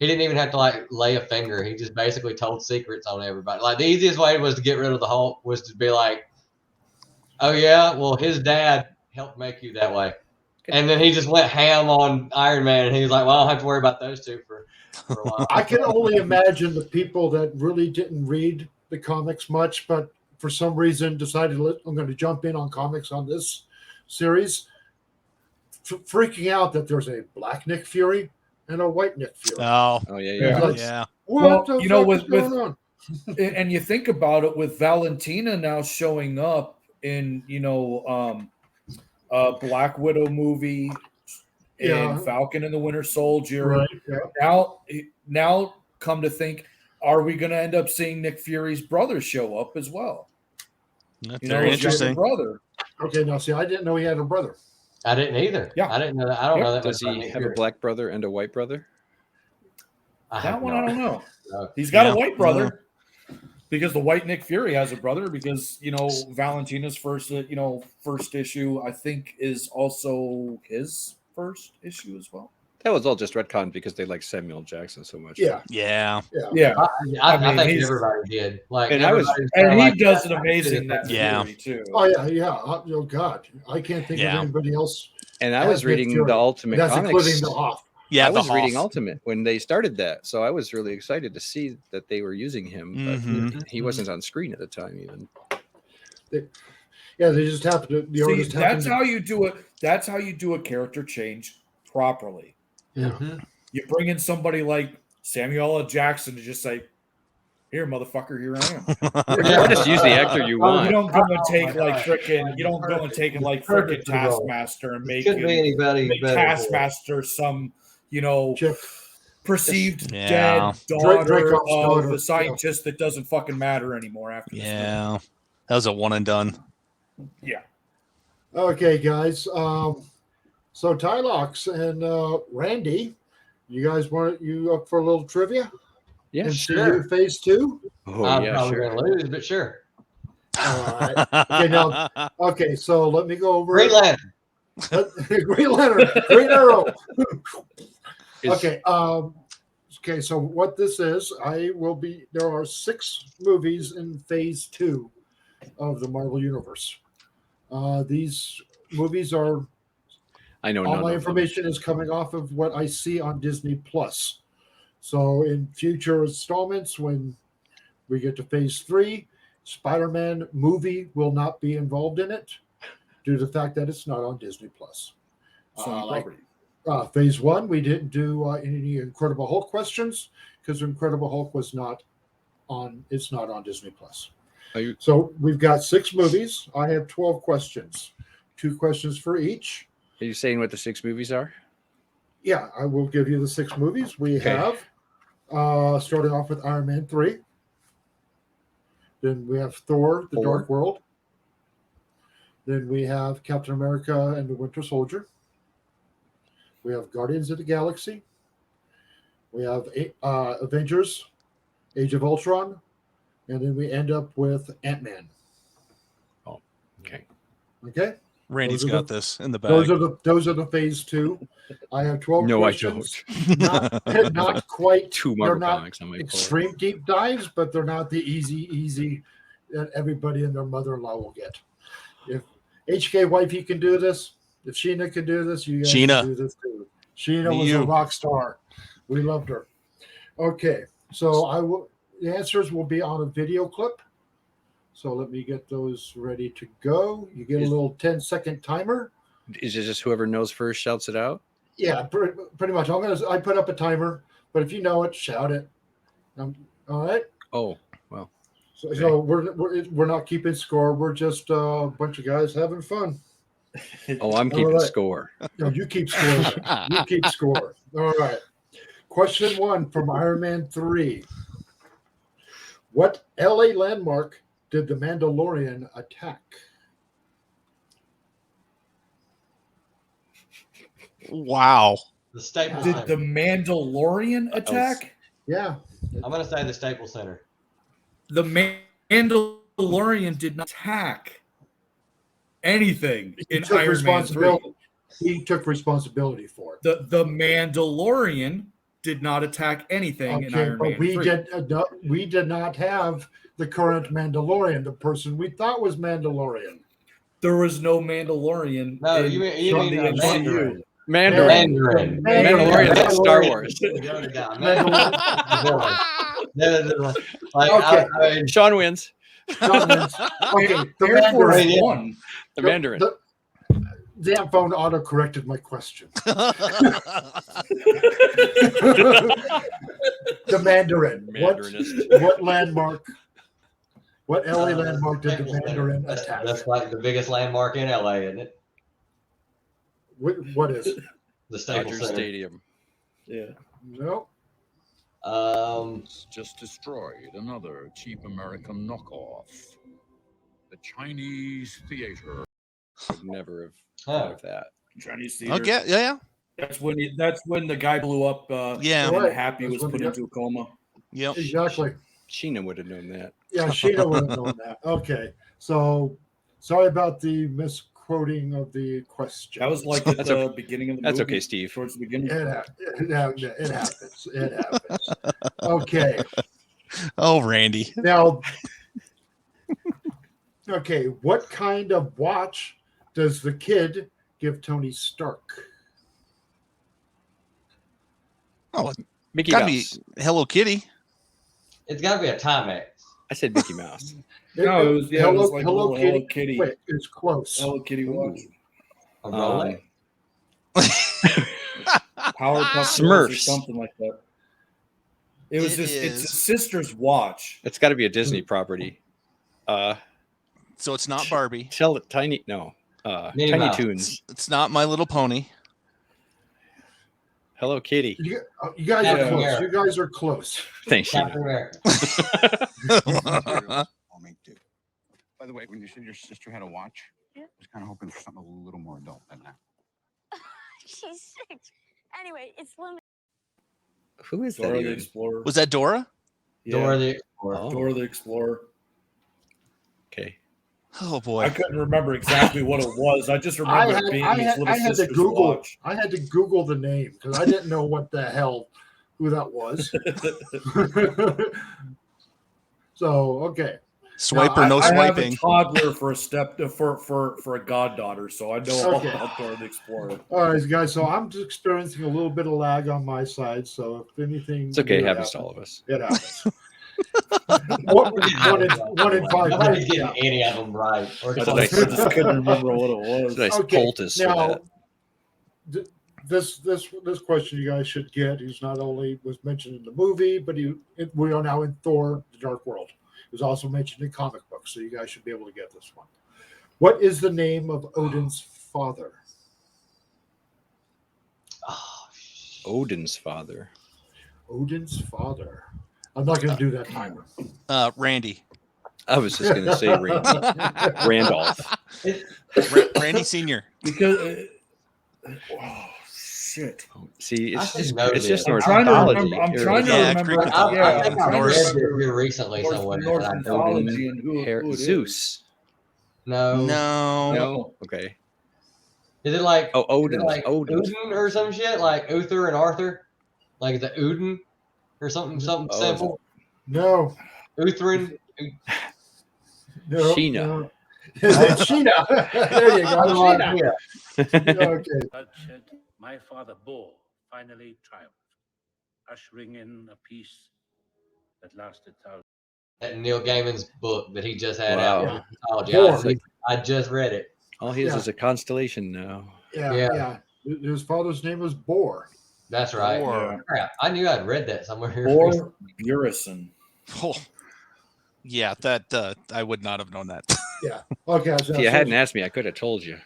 He didn't even have to like lay a finger. He just basically told secrets on everybody. Like the easiest way was to get rid of the Hulk was to be like, "Oh yeah, well his dad helped make you that way," and then he just went ham on Iron Man, and he was like, "Well, I don't have to worry about those two for a while." I can only imagine the people that really didn't read the comics much, but for some reason decided I'm going to jump in on comics on this series, freaking out that there's a black Nick Fury and a white Nick Fury. Oh yeah. Like, yeah. What the fuck is going on? And you think about it, with Valentina now showing up in Black Widow movie, and Falcon and the Winter Soldier. Right. Yeah. Now, come to think, are we going to end up seeing Nick Fury's brother show up as well? That's very interesting. Brother. Okay, now see, I didn't know he had a brother. I didn't either. Yeah, I didn't know that. I don't know that. Does he have a black brother and a white brother? That one, I don't know. He's got a white brother because the white Nick Fury has a brother because, Valentina's first issue, I think, is also his first issue as well. That was all just retcon because they like Samuel Jackson so much. Yeah. Yeah. I think everybody did. Like, and he does an amazing Nick Fury too. Oh yeah. Oh God, I can't think of anybody else. And I was reading the Ultimate That's Comics. including the Hoff. Yeah, I was reading Ultimate when they started that, so I was really excited to see that they were using him, but he wasn't on screen at the time even. They just happened to. That's how you do it. That's how you do a character change properly. Yeah. You bring in somebody like Samuel L. Jackson to just say, "Here, motherfucker, here I am." Or just use the actor you want. You don't go and take like frickin'. You don't go and take it like frickin' Taskmaster and make Taskmaster some, perceived dead daughter of the scientist that doesn't fucking matter anymore after this movie. That was a one and done. Yeah. Okay, guys. So Tylox and Randy, you guys you up for a little trivia? Yeah, MCU Phase 2? I'm probably going to lose, but sure. All right. Okay, so let me go over Green Lantern. Green Lantern. Green Arrow. Okay. Okay, so what this is, there are 6 movies in Phase 2 of the Marvel Universe. These movies are, all my information is coming off of what I see on Disney Plus. So in future installments, when we get to Phase 3, Spider-Man movie will not be involved in it due to the fact that it's not on Disney Plus. Phase 1, we didn't do any Incredible Hulk questions because Incredible Hulk was not on. It's not on Disney Plus. So we've got 6 movies. I have 12 questions, 2 questions for each. Are you saying what the 6 movies are? Yeah, I will give you the 6 movies. We have starting off with Iron Man 3. Then we have Thor: The Dark World. Then we have Captain America and the Winter Soldier. We have Guardians of the Galaxy. We have Avengers, Age of Ultron. And then we end up with Ant-Man. Oh, okay. Okay. Randy's got this in the bag. Those are the Phase 2. I have 12 No, questions. I don't. Not quite. 2 They're Marvel not comics on my extreme deep dives, but they're not the easy that everybody and their mother-in-law will get. If HK Wifey can do this, if Sheena can do this, you guys can do this too. Sheena was a rock star. We loved her. Okay, so the answers will be on a video clip. So let me get those ready to go. You get a little 10-second timer. Is it just whoever knows first shouts it out? Yeah, pretty much. I put up a timer, but if you know it, shout it. All right. Oh, well. So we're not keeping score. We're just a bunch of guys having fun. Oh, I'm keeping score. No, you keep score. You keep score. All right. Question 1 from Iron Man 3. What LA landmark did the Mandalorian attack? Wow. The Staples Did Center. the Mandalorian attack? Yeah. I'm going to say the Staples Center. The Mandalorian did not attack anything in Iron Man 3. He took responsibility for it. The Mandalorian did not attack anything in Iron Man 3. We did not have the current Mandalorian, the person we thought was Mandalorian. There was no Mandalorian. No, you mean the MCU. Mandarin. Mandalorian, that's Star Wars. Okay. Shaun wins. Okay, Air Force One. The Mandarin. The phone auto-corrected my question. The Mandarin. What landmark? What LA landmark did the Mandarin attack? That's like the biggest landmark in LA, isn't it? What is it? The Staples Center. Stadium. Yeah. No. Just destroyed another cheap American knockoff. The Chinese Theater. I'd never have thought of that. Chinese Theater. Okay, yeah. That's when the guy blew up. Yeah. And Happy was put into a coma. Yep. Exactly. Sheena would have known that. Yeah, Sheena would have known that. Okay. So sorry about the misquoting of the question. That was like at the beginning of the movie. That's okay, Steve. Towards the beginning. It happens. It happens. Okay. Oh, Randy. Now, okay, what kind of watch does the kid give Tony Stark? Oh, Mickey gotta Mouse. be Hello Kitty. It's got to be a Timex. I said Mickey Mouse. No, it was like Hello a Kitty. Hello Kitty. Wait, it's close. Hello Kitty watch. A Rolex. Powerpuff Girls or Smurfs. something like that. It's is. his sister's watch. It's got to be a Disney property. So it's not Barbie. Tiny Tiny Mouse. Toons. It's not My Little Pony. Hello Kitty. You guys are close. You guys are close. Thanks, Captain Sheena. America. I'll make do. By the way, when you said your sister had a watch, I was kind of hoping for something a little more adult than that. She's 6. Anyway, it's limited. Who is Dora that? the even? Explorer. Was that Dora? Yeah. Dora the Explorer. Oh. Dora the Explorer. Okay. Oh boy. I couldn't remember exactly what it was. I just remember it being his little had to sister's Google. watch. I had to Google the name because I didn't know what the hell who that was. So okay. Swipe or no I have swiping. a toddler for a goddaughter, so I know all Okay. about Dora the Explorer. All right, guys. So I'm just experiencing a little bit of lag on my side. So if anything, It's okay. It new happens to all of us. It happens. one in 5 Nobody's minutes. getting any of them right. Or That's I nice. just couldn't remember what it was. It's a nice Okay, poultice. now this question you guys should get. He's not only was mentioned in the movie, but we are now in Thor: The Dark World. He was also mentioned in comic books, so you guys should be able to get this one. What is the name of Odin's father? Odin's father. Odin's father. I'm not going to do that timer. Randy. I was just going to say Randy. Randolph. Randy Sr. Because oh shit. See, I it's should just, know it's just this. Norse I'm trying to mythology. remember. I'm Or- trying to Yeah, remember. Greek mythology. I think I Norse. read this here recently Norse- somewhere. Norse and I don't mythology remember. and who it is. Zeus. No. No. No. Okay. Is it like Oh, is it Odin's. like Odin's. Odin or some shit? Like Uther and Arthur? Like the Odin or something Oh, simple? No. Uthrin? No. Sheena. No. It's Sheena. There you go. I have no Sheena. idea. Okay. Bloodshed, my father Bor finally triumphed, ushering in a peace that lasted thousands. That Neil Gaiman's book that he just had Wow. out. with mythology. Bor. I just read it. All he is Yeah. is a constellation now. Yeah. His father's name was Bor. That's right. Bor. Crap. I knew I'd read that somewhere here. Or Burison. Oh. Yeah, that I would not have known that. Yeah. Okay. So, If you hadn't asked me, I could have told you.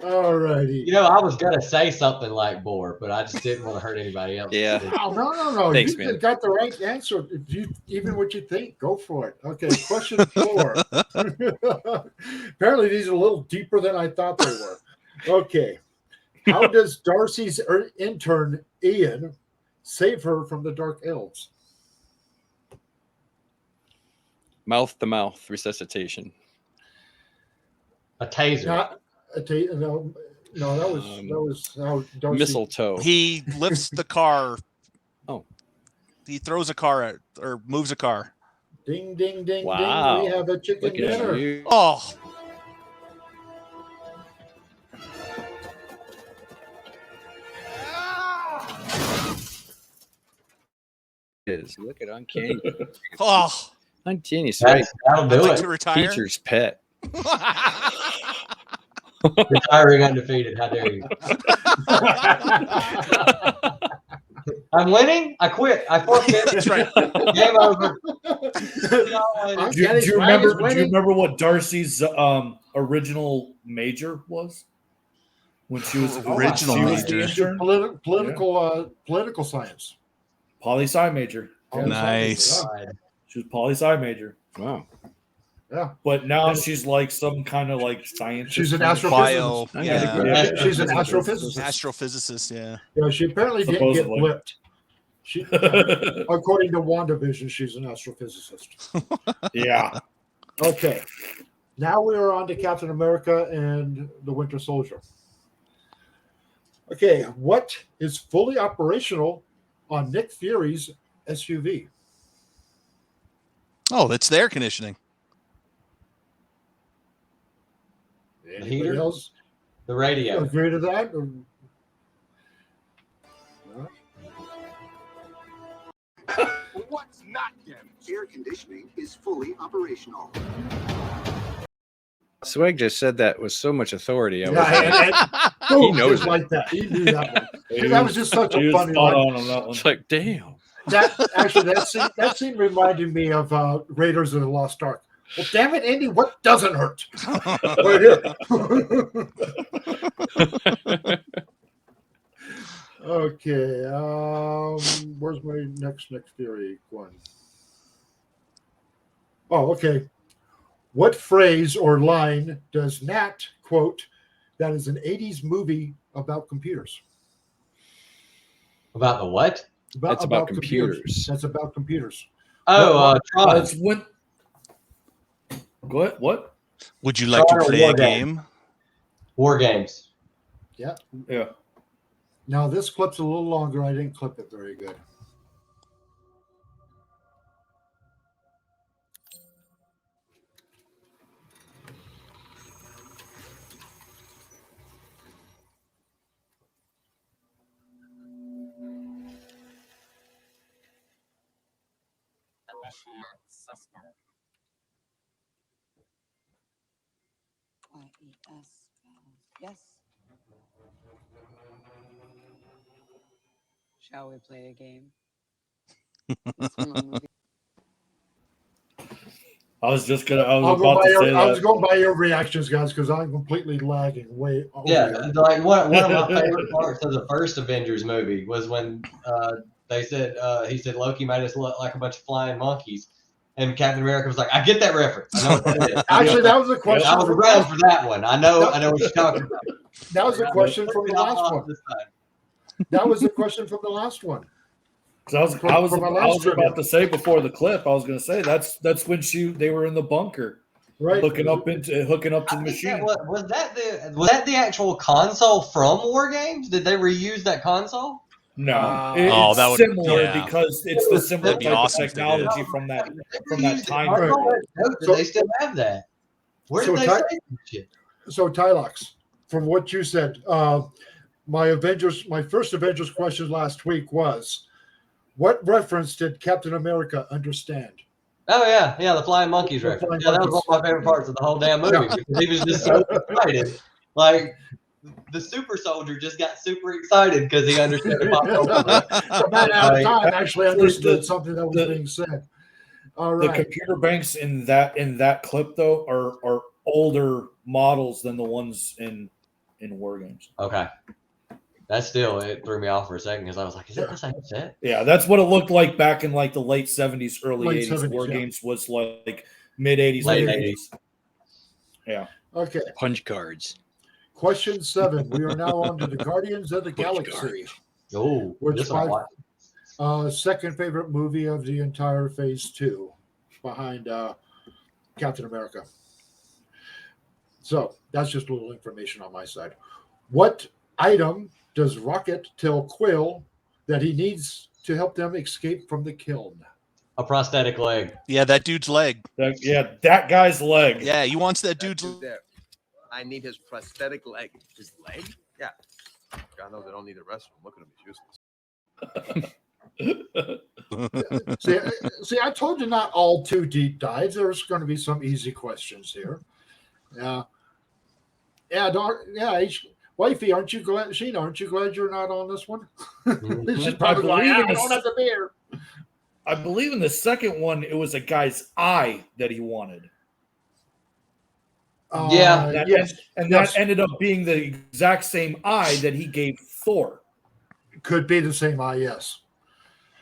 All righty. You know, I was gonna say something like Bor, but I just didn't want to hurt anybody else. Yeah. Oh, no. Thanks, You man. got the right answer. Even what you think, go for it. Okay, question 4. Apparently, these are a little deeper than I thought they were. Okay. How does Darcy's intern, Ian, save her from the Dark Elves? Mouth-to-mouth resuscitation. A taser. Not no, that was how Darcy. Mistletoe. He lifts the car. Oh. He throws a car at, or moves a car. Ding, ding, ding, Wow. ding. We have a chicken Look at dinner. you. Oh. Look at Uncanny. Oh. Uncanny Swag. That'll do I'd like it. to retire. Teacher's pet. Retiring undefeated. How dare you? I'm winning. I quit. I forfeit. That's right. Game over. Do you remember what Darcy's original major was? When she was Original she was the major. intern? Political science. Poli-sci major. Yeah. Nice. She was poli-sci major. Wow. Yeah. But now she's like some kind of like scientist. She's an kind of astrophysicist. Bio. Yeah. She's an astrophysicist. Astrophysicist, yeah. Yeah, she apparently didn't get Supposedly. blipped. She, according to WandaVision, she's an astrophysicist. Yeah. Okay. Now we are on to Captain America and the Winter Soldier. Okay, what is fully operational on Nick Fury's SUV? Oh, that's the air conditioning. Anybody heater? else The radio. agree to that? What's not yet? Air conditioning is fully operational. Swag just said that with so much authority. I was He knows just it. like that. He knew that one. That was just such a funny spot line. on that one. It's like, damn. That scene reminded me of Raiders of the Lost Ark. Well, damn it, Andy, what doesn't hurt? Right here. Okay, where's my next Nick Fury one? Oh, okay. What phrase or line does Nat quote that is an 80s movie about computers? About the what? That's about computers. That's about computers. Oh, Tron. That's when. What? Would you like to Tron or play a War game? War Games. Yeah. Yeah. Now this clip's a little longer. I didn't clip it very good. Yes. Shall we play a game? It's from a movie. I was about to say that. I was going by your reactions, guys, because I'm completely lagging way over here. Like one of my favorite parts of the first Avengers movie was when he said Loki made us look like a bunch of flying monkeys, and Captain America was like, "I get that reference. I know what that is." Actually, that was a question. I was around for that one. I know what you're talking about. That was a question from the last one. That was the question from the last one. I was about to say before the clip. I was going to say that's when they were in the bunker, right, hooking up to the machine. Was that the actual console from War Games? Did they reuse that console? No, that it's similar because it's the similar type of technology from that time period. Do they still have that? Where did they say that shit? So Tylox, from what you said, my first Avengers question last week was, what reference did Captain America understand? Oh yeah, the flying monkeys reference. That was one of my favorite parts of the whole damn movie because he was just so excited. Like the super soldier just got super excited because he understood the The man out of time actually understood something that was being said. All right. The computer banks in that clip though are older models than the ones in War Games. Okay. That still, it threw me off for a second because I was like, is that the same set? Yeah, that's what it looked like back in like the late 70s, early Late 80s. 70s, War yeah. Games was like mid 80s, Late late 80s. Yeah. Okay. Punch cards. Question 7. We are now on to the Guardians of the Galaxy. Oh, which this is one I my watched. second favorite movie of the entire Phase 2, behind Captain America. So that's just a little information on my side. What item does Rocket tell Quill that he needs to help them escape from the Kiln? A prosthetic leg. Yeah, that dude's leg. That guy's leg. Yeah, he wants that dude's there. I need his prosthetic leg. His leg? Yeah. God knows I don't need the rest of him. Look at him. He's useless. See, I told you not all too deep dives. There's going to be some easy questions here. Yeah. Wifey, aren't you glad? Sheena, aren't you glad you're not on this one? She's probably like, I don't have the beer. I believe in the second one, it was a guy's eye that he wanted. That ended up being the exact same eye that he gave Thor. Could be the same eye, yes.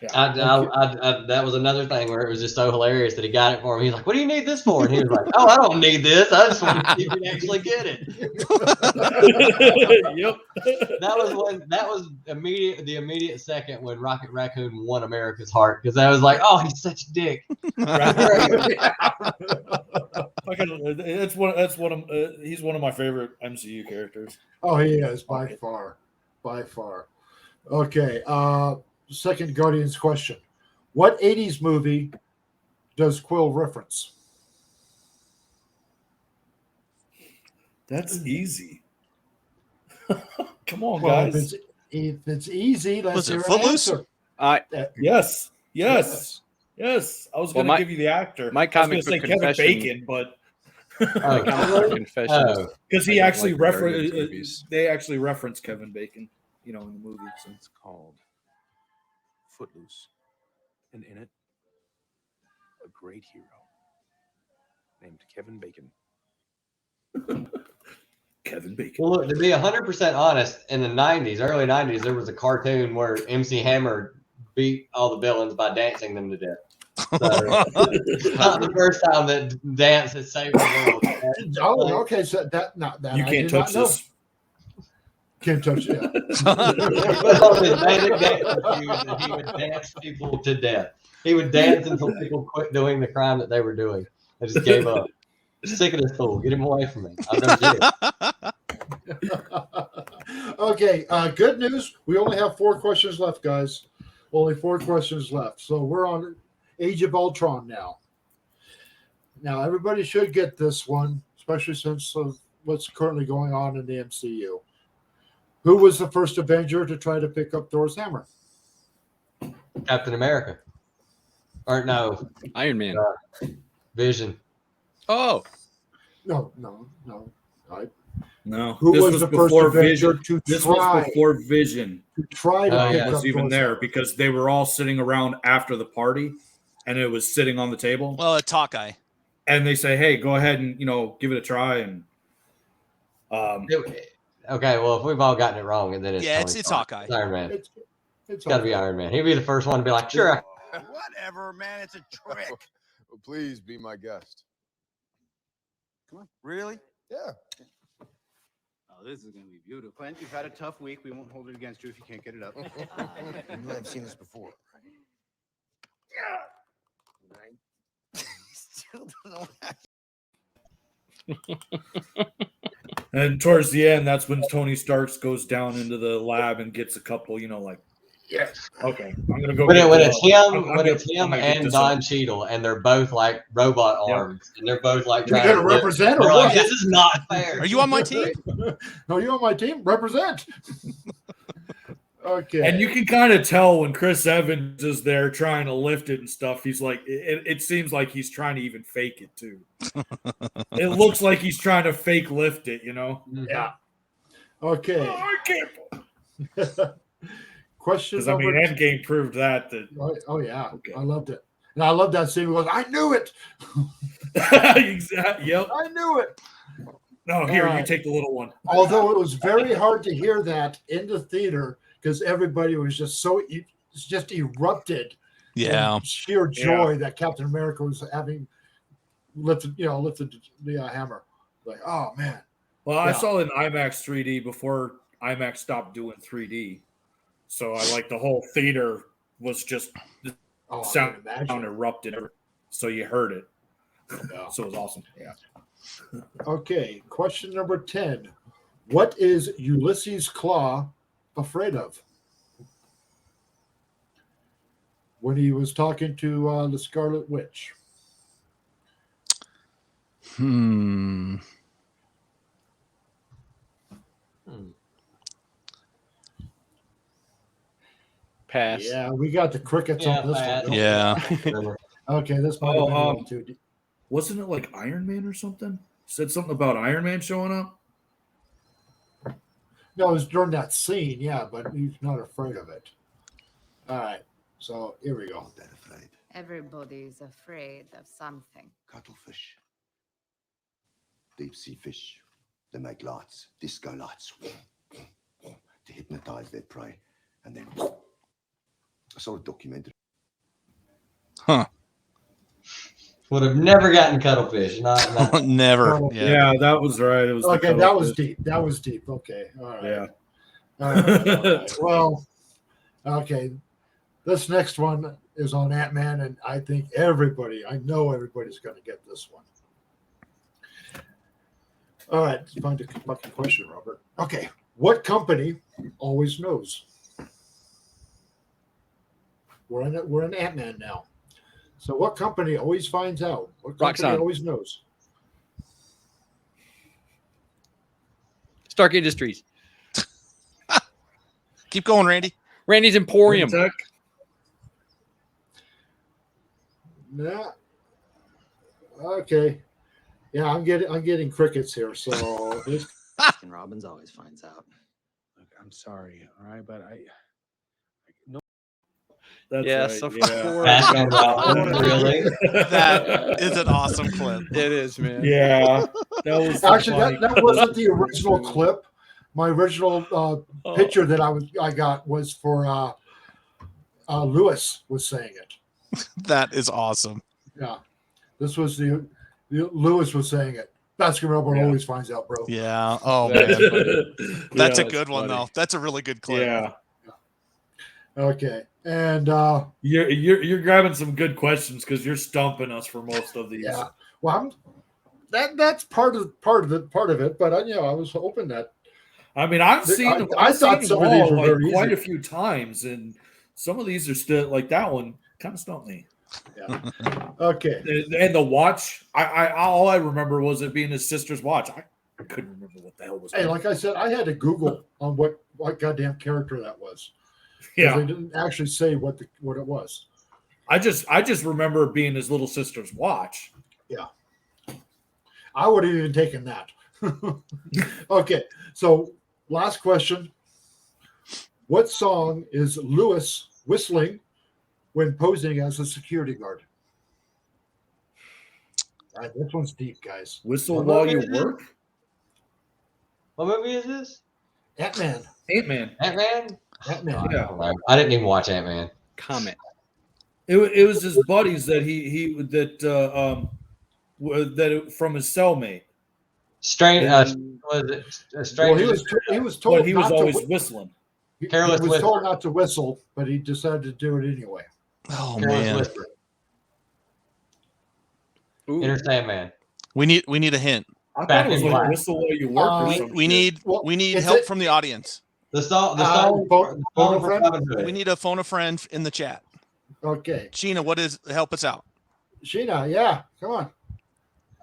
Yeah. That was another thing where it was just so hilarious that he got it for him. He's like, "What do you need this for?" And he was like, "Oh, I don't need this. I just want to see if you actually get it." Yep. That was the immediate second when Rocket Raccoon won America's heart because I was like, "Oh, he's such a dick." He's one of my favorite MCU characters. Oh, he is by far. Okay. Second Guardians question. What 80s movie does Quill reference? That's easy. Come on, Well, guys. If it's easy, let's hear an Footloose? answer. Yes. I was going to give you the actor. My comic book Kevin confession. Bacon, but Confession. because he actually they actually referenced Kevin Bacon, in the movie. So. It's called Footloose, and in it, a great hero named Kevin Bacon. Kevin Bacon. Well, look, to be 100% honest, in the early 90s, there was a cartoon where MC Hammer beat all the villains by dancing them to death. So, it's not the first time that dance has saved the world. Oh, okay. So that You can't touch this. Can't touch it. He would dance people to death. He would dance until people quit doing the crime that they were doing. They just gave up. Sick of this fool. Get him away from me. I've never seen it. Okay. Good news. We only have 4 questions left, guys. Only 4 questions left. So we're on Age of Ultron now. Now, everybody should get this one, especially since of what's currently going on in the MCU. Who was the first Avenger to try to pick up Thor's hammer? Captain America. Or no. Iron Man. Vision. Oh. No. No, Who this was the first Avenger to This try was before Vision. to try to pick was up even those there arrows? because they were all sitting around after the party, and it was sitting on the table. Well, it's Hawkeye. And they say, "Hey, go ahead and give it a try." And okay, well, if we've all gotten it wrong, and then it's Tony it's Stark. Hawkeye. It's Iron Man. It's got to be Iron Man. He'd be the first one to be like, "Sure." Whatever, man. It's a trick. Well, please be my guest. Come on. Really? Yeah. Oh, this is going to be beautiful. Clint, you've had a tough week. We won't hold it against you if you can't get it up. You know I've seen this before. Still don't And towards the end, that's when Tony Stark goes down into the lab and gets a couple, yes. Okay, I'm gonna go. When it's I'm him gonna get and this Don up. Cheadle, and they're both like robot arms, and they're both like You're trying gonna to represent or They're like, what? this is not fair. Are you on my team? No, you on my team? Represent. Okay. And you can kind of tell when Chris Evans is there trying to lift it and stuff. He's like, it seems like he's trying to even fake it too. It looks like he's trying to fake lift it, Yeah. Okay. Oh, I can't. Question Because number Endgame proved that. Oh yeah, okay. I loved it, and I love that scene because I knew it. Exactly. Yep. I knew it. No, here All you right. take the little one. Although it was very hard to hear that in the theater because everybody was just just erupted. Yeah. in sheer joy that Captain America was having lifted the hammer. Like, oh man. Well, I saw it in IMAX 3D before IMAX stopped doing 3D. So I like the whole theater was just sound erupted. So you heard it. Yeah. So it was awesome. Yeah. Okay, question number 10. What is Ulysses Claw afraid of? When he was talking to the Scarlet Witch. Pass. Yeah, we got the crickets on this one. Yeah. Okay, this might have been a little too deep. Wasn't it like Iron Man or something? Said something about Iron Man showing up? No, it was during that scene, yeah, but he's not afraid of it. All right, so here we go. Everybody's afraid of something. Cuttlefish. Deep sea fish. They make lights, disco lights, to hypnotize their prey. And then I saw a documentary. Huh. Would have never gotten cuttlefish. Not Never. Yeah, that was right. It was Okay, that was deep. That was deep. Okay, all right. Yeah. All right. Well, okay. This next one is on Ant-Man, and I know everybody's going to get this one. All right, find a fucking question, Robert. Okay, what company always knows? We're in Ant-Man now. So what company always finds out? What company Roxxon. always knows? Stark Industries. Keep going, Randy. Randy's Emporium. Yeah. Okay. Yeah, I'm getting crickets here. So And Robbins always finds out. Look, I'm sorry, all right, but That's Yes, right. of Yeah. course. Batman Robin, really? That is an awesome clip. It is, man. Yeah. That was actually funny. that wasn't the original clip. My original picture that I got was for Lewis was saying it. That is awesome. Yeah, this was the Lewis was saying it. Basketball always finds out, bro. Yeah. Oh That's man. funny. That's Yeah, a good one funny. though. That's a really good clip. Yeah. Okay, and You're grabbing some good questions because you're stumping us for most of these. yeah, well, that's part of it. But I was hoping that. I mean, I've seen I thought seen some them of these all, were very quite easy. a few times, and some of these are still like that one kind of stumped me. Yeah. Okay. And the watch, all I remember was it being his sister's watch. I couldn't remember what the hell was. Hey, like I said, I had to Google on what goddamn character that was. 'Cause Yeah. they didn't actually say what it was. I just remember it being his little sister's watch. Yeah, I would have even taken that. Okay, so last question. What song is Lewis whistling when posing as a security guard? All right, this one's deep, guys. Whistle while you work? What movie is this? Ant-Man. Ant-Man. Ant-Man? Ant-Man. Yeah. I didn't even watch Ant-Man. Comment. It was his buddies that that from his cellmate. Strange. And- Was it a Well, stranger? he was told But he was not to always whi- whistling. he Careless was whisper. told not to whistle, but he decided to do it anyway. Oh Careless man, Whisper. Ooh. Inner Sandman. we need a hint. I Back thought it was in like Black. whistle while you work or something. We need it's help it. from the audience. The song. phone from a friend? Robin Hood. We need a phone a friend in the chat. Okay. Sheena, help us out? Sheena, yeah. Come on.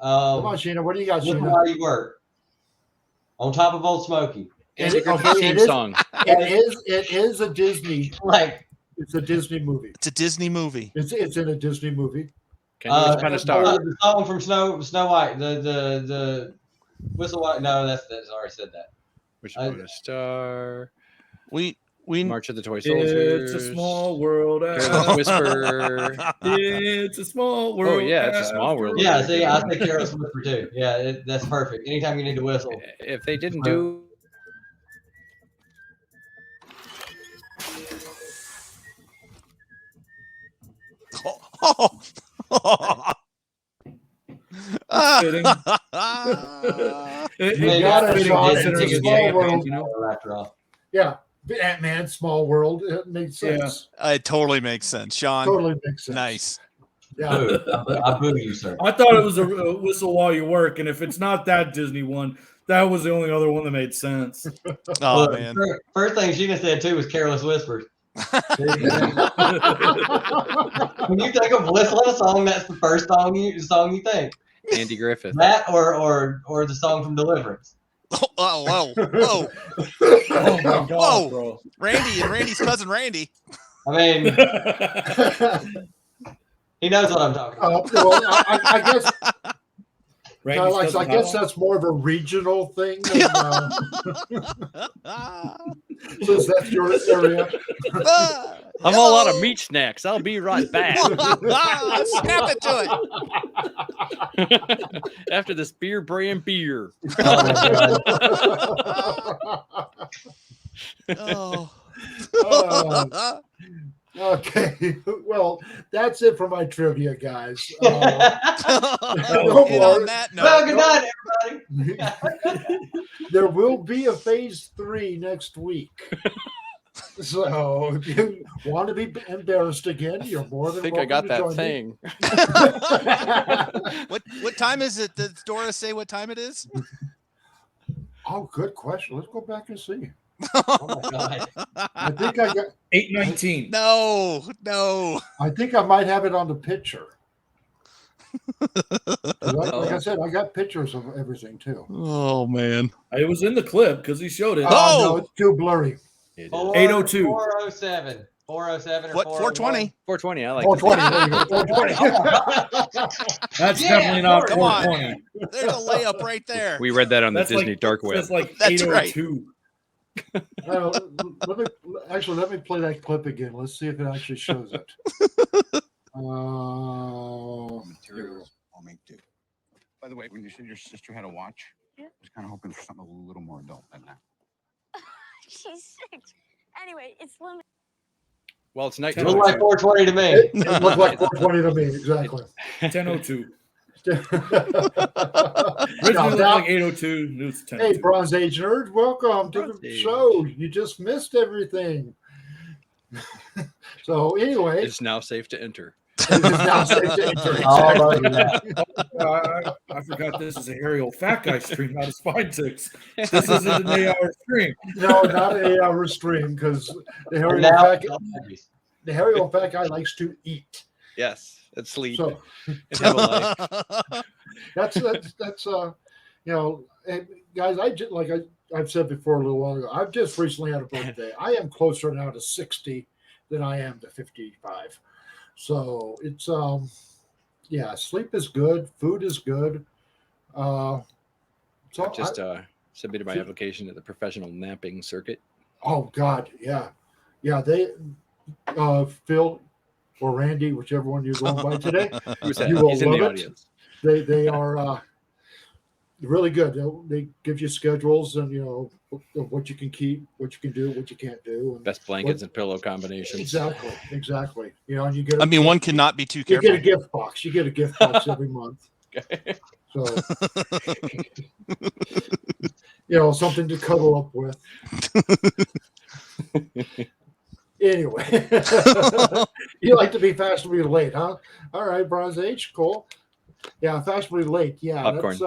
Come on, Sheena. What do you got, Whistle Sheena? while you work. On top of Old Smoky. Andy Griffith's theme song. It is a Disney. It's a Disney movie. It's a Disney movie. It's in a Disney movie. Can you find a star? The song from Snow White. The Whistle White. No, that's already said that. We should put a star. We March of the Toy Soldiers. It's a small world. Careless Whisper. It's a small world. Oh yeah, it's a small world. Yeah, see, I think Careless Whisper too. Yeah, that's perfect. Anytime you need to whistle. If they didn't do. Fitting. You got it, Sean. It's a small world. After all. Yeah. Ant-Man, small world. It makes sense. It totally makes sense, Sean. Totally makes sense. Nice. Yeah. Boo. I boo you, sir. I thought it was a whistle while you work, and if it's not that Disney one, that was the only other one that made sense. Oh Look, man. First thing Sheena said too was Careless Whisper. When you think of whistling a song, that's the first song you think. Andy Griffith. That or the song from Deliverance. Oh, whoa. Oh my God, Whoa. bro. Randy and Randy's cousin Randy. I mean, he knows what I'm talking about. Well, I guess. Randy's Tylox, cousin I guess Tylox? that's more of a regional thing. Than, since that's your area. I'm all out of meat snacks. I'll be right back. Snap it to it. After this beer brand beer. Oh. Okay, well, that's it for my trivia, guys. No And more. on that note, Well, good night, everybody. There will be a phase 3 next week. So if you want to be embarrassed again, you're more than I think welcome I got to that join thing. what time is it? Did Dora say what time it is? Oh, good question. Let's go back and see. Oh my God. I think I got 8:19. No. I think I might have it on the picture. Like I said, I got pictures of everything too. Oh man. It was in the clip because he showed it. No, it's too blurry. 8:02. 407. 407 or What? 420. 420. I like 420. 420. That's Yeah, definitely not come on. 420. There's a layup right there. We read that on the That's Disney like, dark web. That's like That's right. 8:02. Let me play that clip again. Let's see if it actually shows it. Materials I'll make do. By the way, when you said your sister had a watch, I was kind of hoping for something a little more adult than that. She's 6. Anyway, it's limited. Well, it's night. It looked like 420 to me. It looked like 420 to me, exactly. 10:02. Now, Originally looked like 8:02. New 10:02. hey, Bronze Age nerd, welcome to the show. You just missed everything. So anyway, It's now safe to enter. it is now safe to enter. Oh, Exactly. I forgot this is a hairy old fat guy stream, not a spine ticks. This isn't an 8-hour stream. No, not an 8-hour stream because the hairy old fat guy likes to eat. Yes, and sleep So and have a life. that's you know, and guys, I've said before a little while ago, I've just recently had a birthday. I am closer now to 60 than I am to 55. So it's yeah, sleep is good, food is good. So So I've just submitted my application to the professional napping circuit. Oh God, yeah. They Phil or Randy, whichever one you're going by today. Who's that? You will He's in love the it. audience. They are really good. They give you schedules and what you can keep, what you can do, what you can't do. And best blankets and pillow combinations. Exactly. And you get. I mean, one cannot be too You careful. get a gift box. You get a gift box every month. So something to cuddle up with. Anyway, you like to be fashionably late, huh? All right, Bronze Age, cool. Yeah, fashionably late. Yeah, Popcorn.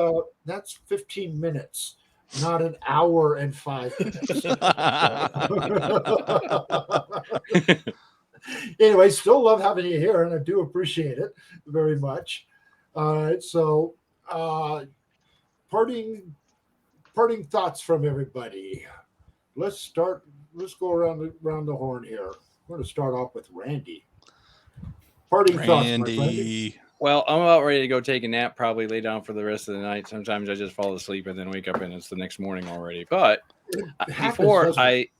that's 15 minutes, not an hour and 5 minutes. Anyway, still love having you here, and I do appreciate it very much. All right, so parting thoughts from everybody. Let's go around the horn here. I'm going to start off with Randy. Parting thoughts, my friend. Well, I'm about ready to go take a nap, probably lay down for the rest of the night. Sometimes I just fall asleep and then wake up and it's the next morning already. But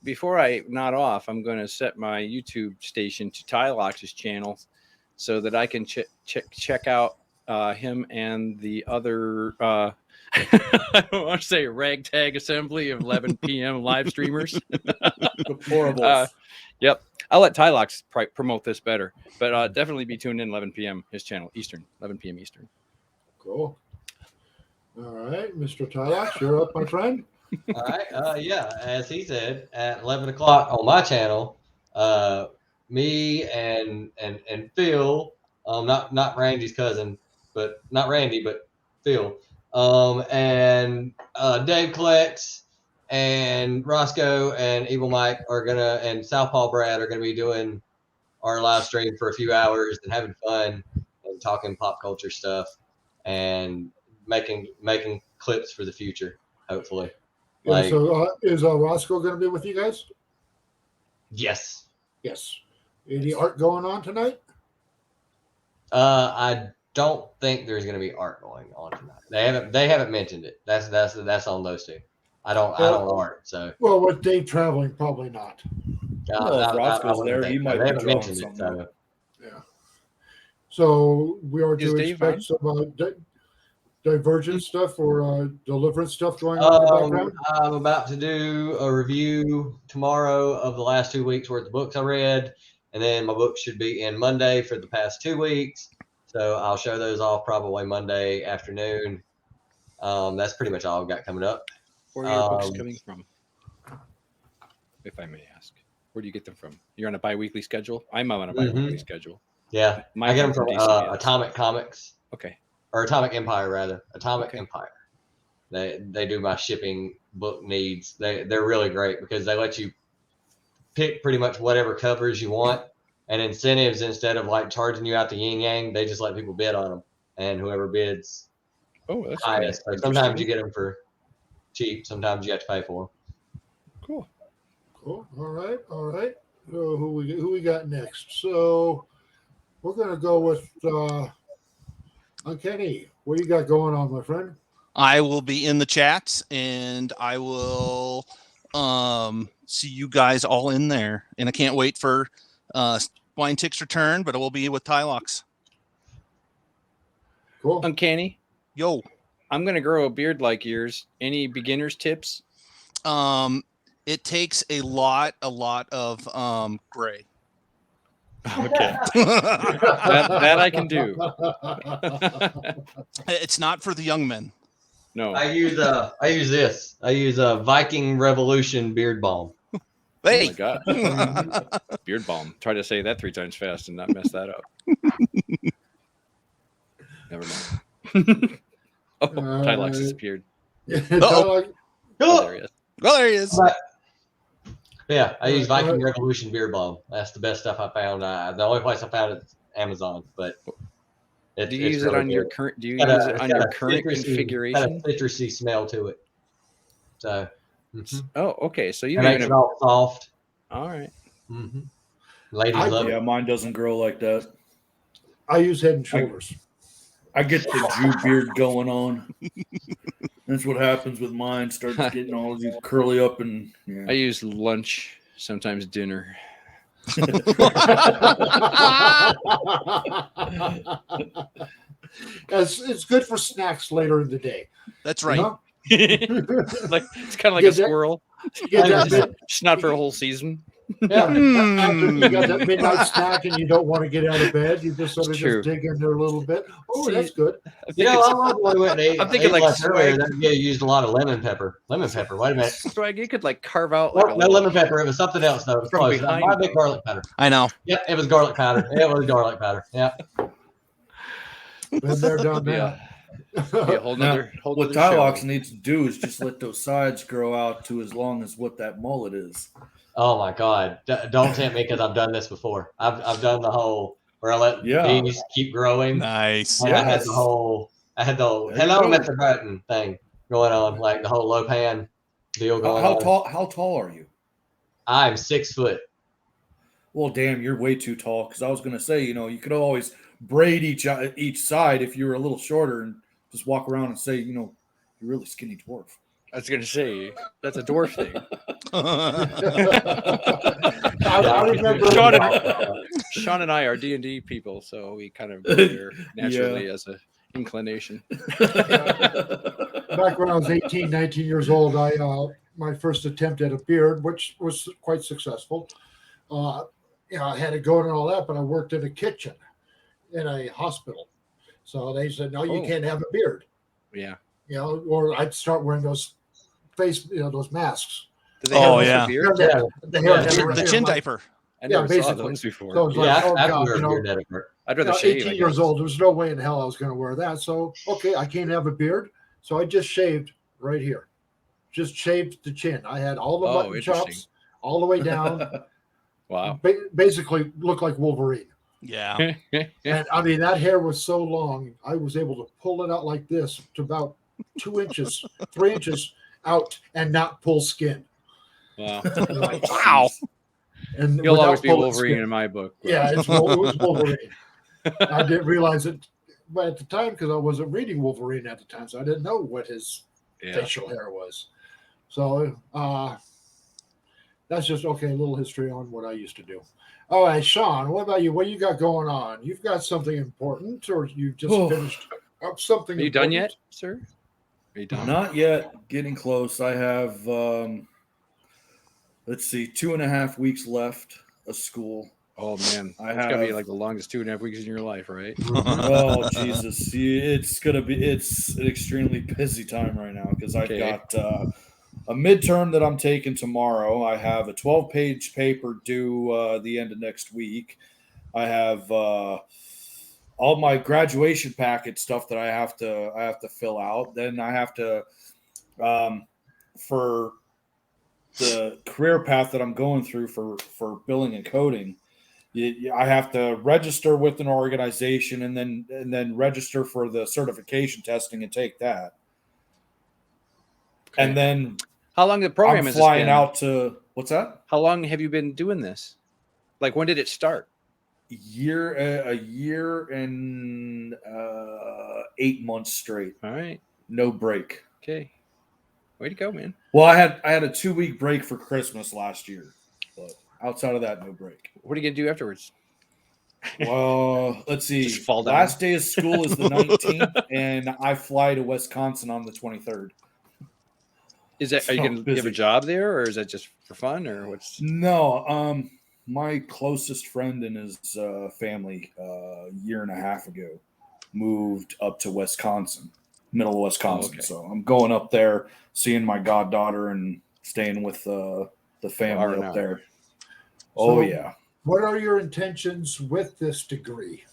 before I nod off, I'm going to set my YouTube station to Tylox's channel so that I can check out him and the other I don't want to say ragtag assembly of 11 p.m. live streamers. Horrible. Yep. I'll let Tylox promote this better, but definitely be tuned in 11 p.m. his channel, Eastern, 11 p.m. Eastern. Cool. All right, Mr. Tylox, you're up, my friend. All right. Yeah, as he said, at 11 o'clock on my channel, me and Phil, not Randy's cousin, but not Randy, but Phil, and Dave Collects and Roscoe and Evil Mike and Southpaw Brad are gonna be doing our live stream for a few hours and having fun and talking pop culture stuff and making clips for the future, hopefully. Yeah, so is Roscoe going to be with you guys? Yes. Any art going on tonight? I don't think there's going to be art going on tonight. They haven't mentioned it. That's on those two. I don't art. So with Dave traveling, probably not. If Roscoe's there, he might be drawing something. Yeah. So we are to Is Dave expect some Divergent stuff or Deliverance stuff going on in the background? I'm about to do a review tomorrow of the last 2 weeks worth of books I read, and then my book should be in Monday for the past 2 weeks. So I'll show those off probably Monday afternoon. That's pretty much all I've got coming up. Where are your books coming from? If I may ask, where do you get them from? You're on a bi-weekly schedule? I'm on a bi-weekly schedule. Yeah, I get them from Atomic Comics. Okay. Or Atomic Empire, rather. Atomic Empire. They do my shipping book needs. They're really great because they let you pick pretty much whatever covers you want, and incentives, instead of like charging you out the yin yang, they just let people bid on them, and whoever bids that's highest. So sometimes you get them for cheap, sometimes you have to pay for them. Cool. All right. So who we got next? So we're gonna go with Uncanny. What you got going on, my friend? I will be in the chats and I will see you guys all in there. And I can't wait for Blind Tick's return, but I will be with Tylox. Cool. Uncanny. Yo. I'm going to grow a beard like yours. Any beginner's tips? It takes a lot of gray. Okay. that I can do. It's not for the young men. No. I use this. I use a Viking Revolution beard balm. Hey. Oh my God. Beard balm. Try to say that 3 times fast and not mess that up. Never mind. Tylox disappeared. Tylox. Oh, there he is. Well, there he is. Yeah, I use Viking Revolution beard balm. That's the best stuff I found. The only place I found it is Amazon, but do you use it on your current? Do you use it on your current configuration? Got a citrusy smell to it. So. Oh, okay. So you make it all soft. All right. Ladies love it. Yeah, mine doesn't grow like that. I use Head and Shoulders. I get the Jew beard going on. That's what happens with mine. Starts getting all these curly up and. Yeah. I use lunch, sometimes dinner. It's good for snacks later in the day. That's right. Like it's kind of like Get a that- squirrel. get that Just not for a whole season. Yeah. After you got that midnight snack and you don't want to get out of bed, you just sort of True. just dig in there a little bit. Oh, See, that's good. You know, I love when we went and ate. I'm thinking like earlier. swag. That yeah, used a lot of lemon pepper. Lemon pepper. Wait a minute. Swag, you could like carve out like No, a no little, lemon pepper. It was something else though. It was From close. behind, It might be though. garlic powder. I know. Yeah, it was garlic powder. It was garlic powder. Yeah. Been there, done that. be a whole Now, nother whole what nother Tylox show. needs to do is just let those sides grow out to as long as what that mullet is. Oh my God! Don't tempt me because I've done this before. I've done the whole where I let these keep growing. Nice. And I had the whole There you hello go. Mr. Button thing going on, like the whole low pan deal going How on. tall? How tall are you? I'm 6 foot. Well, damn, you're way too tall. Because I was gonna say, you could always braid each side if you were a little shorter, and just walk around and say, you're really skinny dwarf. I was gonna say that's a dwarf thing. I remember Shaun and I are D&D people, so we kind of go there naturally as an inclination. back when I was 18, 19 years old, I my first attempt at a beard, which was quite successful. I had it going and all that, but I worked in a kitchen in a hospital. So they said, no, you can't have a beard. Yeah. Or I'd start wearing those those masks. Oh, yeah. The chin diaper. I never saw basically. those before. So it was like, oh, God, I'd rather shave. 18 I years guess. old. There was no way in hell I was going to wear that. So, okay, I can't have a beard. So I just shaved right here. Just shaved the chin. I had all the button chops all the way down. Wow. Basically looked like Wolverine. Yeah. And I mean, that hair was so long, I was able to pull it out like this to about 2 inches, 3 inches out and not pull skin. Wow. Wow. And You'll without always be pulling Wolverine skin. in my book. Yeah, it was Wolverine. I didn't realize it but at the time because I wasn't reading Wolverine at the time, so I didn't know what his facial hair was. So that's just a little history on what I used to do. All right, Shaun, what about you? What you got going on? You've got something important, or you just finished up something? Are you done yet, sir? Are you done? Not yet. Getting close. I have, let's see, 2.5 weeks left of school. Oh man, I it's gotta be have- like the longest 2.5 weeks in your life, right? Oh Jesus! It's an extremely busy time right now because I've got a midterm that I'm taking tomorrow. I have a 12-page paper due the end of next week. I have all my graduation packet stuff that I have to fill out. Then I have to for the career path that I'm going through for billing and coding. I have to register with an organization and then register for the certification testing and take that. Okay. And then how long the program I'm is flying out to what's that? How long have you been doing this? Like when did it start? A year and 8 months straight. All right. No break. Okay. Way to go, man. Well, I had a 2-week break for Christmas last year, but outside of that, no break. What are you gonna do afterwards? Well, let's see. Just fall down. Last day of school is the 19th, and I fly to Wisconsin on the 23rd. Are you gonna give a job there, or is that just for fun, or what's? No, my closest friend and his family a year and a half ago moved up to Wisconsin, middle of Wisconsin. Oh, okay. So I'm going up there, seeing my goddaughter, and staying with the family up there. Oh, yeah. What are your intentions with this degree?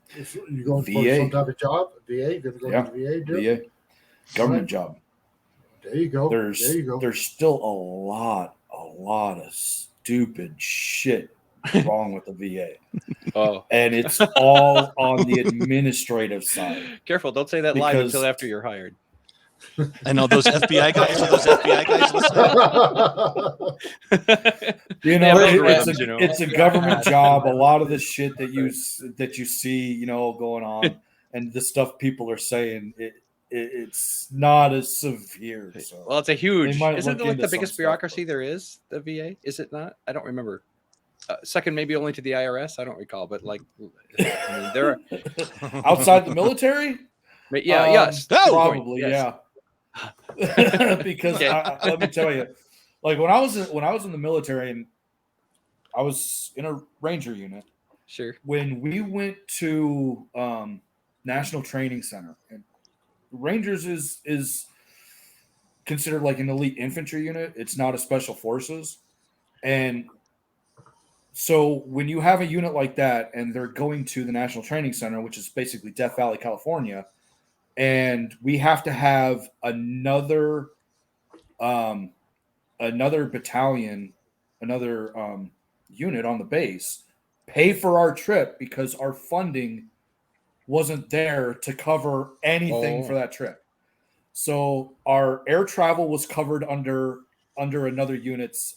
If you're going for VA. some type of job, VA, you're going to go to VA, dude? VA, government job. There you go. There's still a lot of stupid shit wrong with the VA. Oh, and it's all on the administrative side. Careful, don't say that live Because- until after you're hired. I know those FBI guys. Are those FBI guys listening? You know, Yeah, it's a government job. A lot of the shit that you see, going on, and the stuff people are saying, it's not as severe. So Well, it's a huge. they might Isn't look it like into the some biggest stuff, bureaucracy there is? The VA, is it not? I don't remember. Second, maybe only to the IRS. I don't recall, but like, I mean, there are outside the military. Yeah. Yes. Probably. Yes. Yeah. Because Okay. let me tell you, like when I was in the military and I was in a Ranger unit. Sure. When we went to National Training Center, and Rangers is considered like an elite infantry unit. It's not a special forces, and so when you have a unit like that, and they're going to the National Training Center, which is basically Death Valley, California, and we have to have another battalion, another unit on the base pay for our trip because our funding wasn't there to cover anything for that trip. So our air travel was covered under another unit's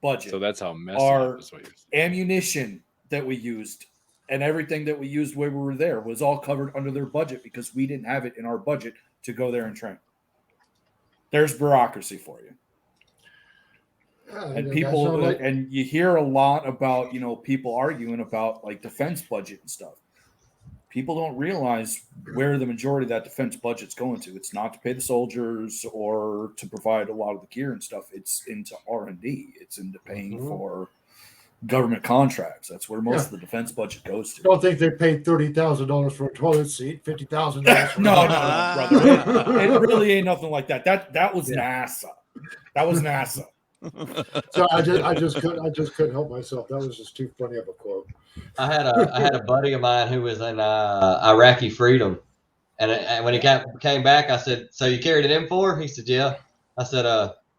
budget. So that's how messy our up is what you're saying. ammunition that we used and everything that we used when we were there was all covered under their budget because we didn't have it in our budget to go there and train. There's bureaucracy for you. And people, and you hear a lot about, people arguing about like defense budget and stuff. People don't realize where the majority of that defense budget's going to. It's not to pay the soldiers or to provide a lot of the gear and stuff. It's into R&D. It's into paying for government contracts. That's where most of the defense budget goes to. Don't think they paid $30,000 for a toilet seat, $50,000. No, brother. It really ain't nothing like that. That was NASA. That was NASA. So I just couldn't help myself. That was just too funny of a quote. I had a buddy of mine who was in Iraqi freedom, and when he came back, I said, "So you carried an M4?" He said, "Yeah." I said,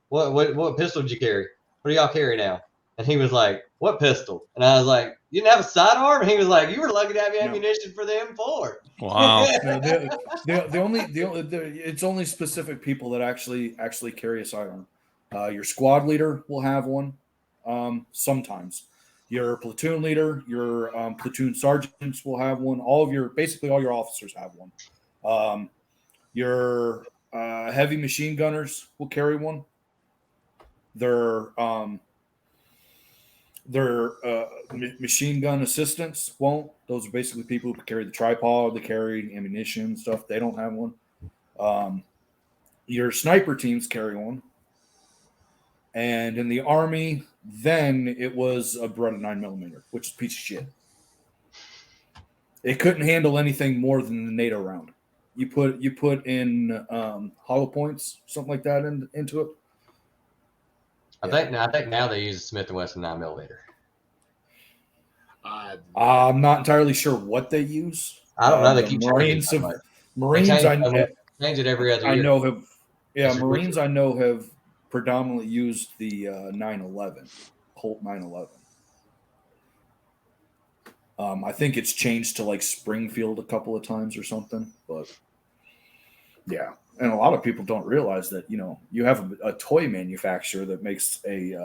"What pistol did you carry? What do y'all carry now?" And he was like, "What pistol?" And I was like, "You didn't have a sidearm?" And he was like, "You were lucky to have ammunition for the M4." Wow. It's only specific people that actually carry a sidearm. Your squad leader will have one sometimes. Your platoon leader, your platoon sergeants will have one. Basically all your officers have one. Your heavy machine gunners will carry one. Their machine gun assistants won't. Those are basically people who carry the tripod, they carry ammunition stuff. They don't have one. Your sniper teams carry one. And in the Army, then it was a Beretta 9mm, which is a piece of shit. It couldn't handle anything more than the NATO round. You put in hollow points, something like that, into it. I think now they use a Smith & Wesson 9mm. I'm not entirely sure what they use. I don't know. They keep Marines change it every other year. I know have. Yeah, Marines I know have predominantly used the 911, Colt 911. I think it's changed to like Springfield a couple of times or something, but yeah. And a lot of people don't realize that, you have a toy manufacturer that makes a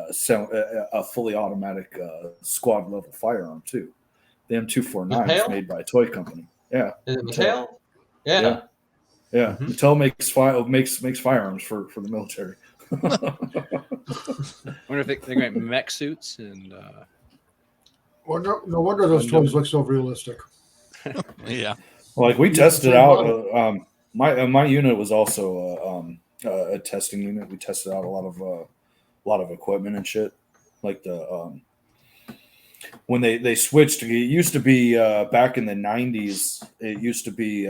fully automatic squad level firearm too. The M249 is made by a toy company. Yeah. Is it Mattel? Yeah. Yeah. Mattel makes firearms for the military. Wonder if they're going to mech suits and. No wonder those toys look so realistic. Yeah. Like we tested out. My unit was also a testing unit. We tested out a lot of equipment and shit. Like when they switched, it used to be back in the 90s. It used to be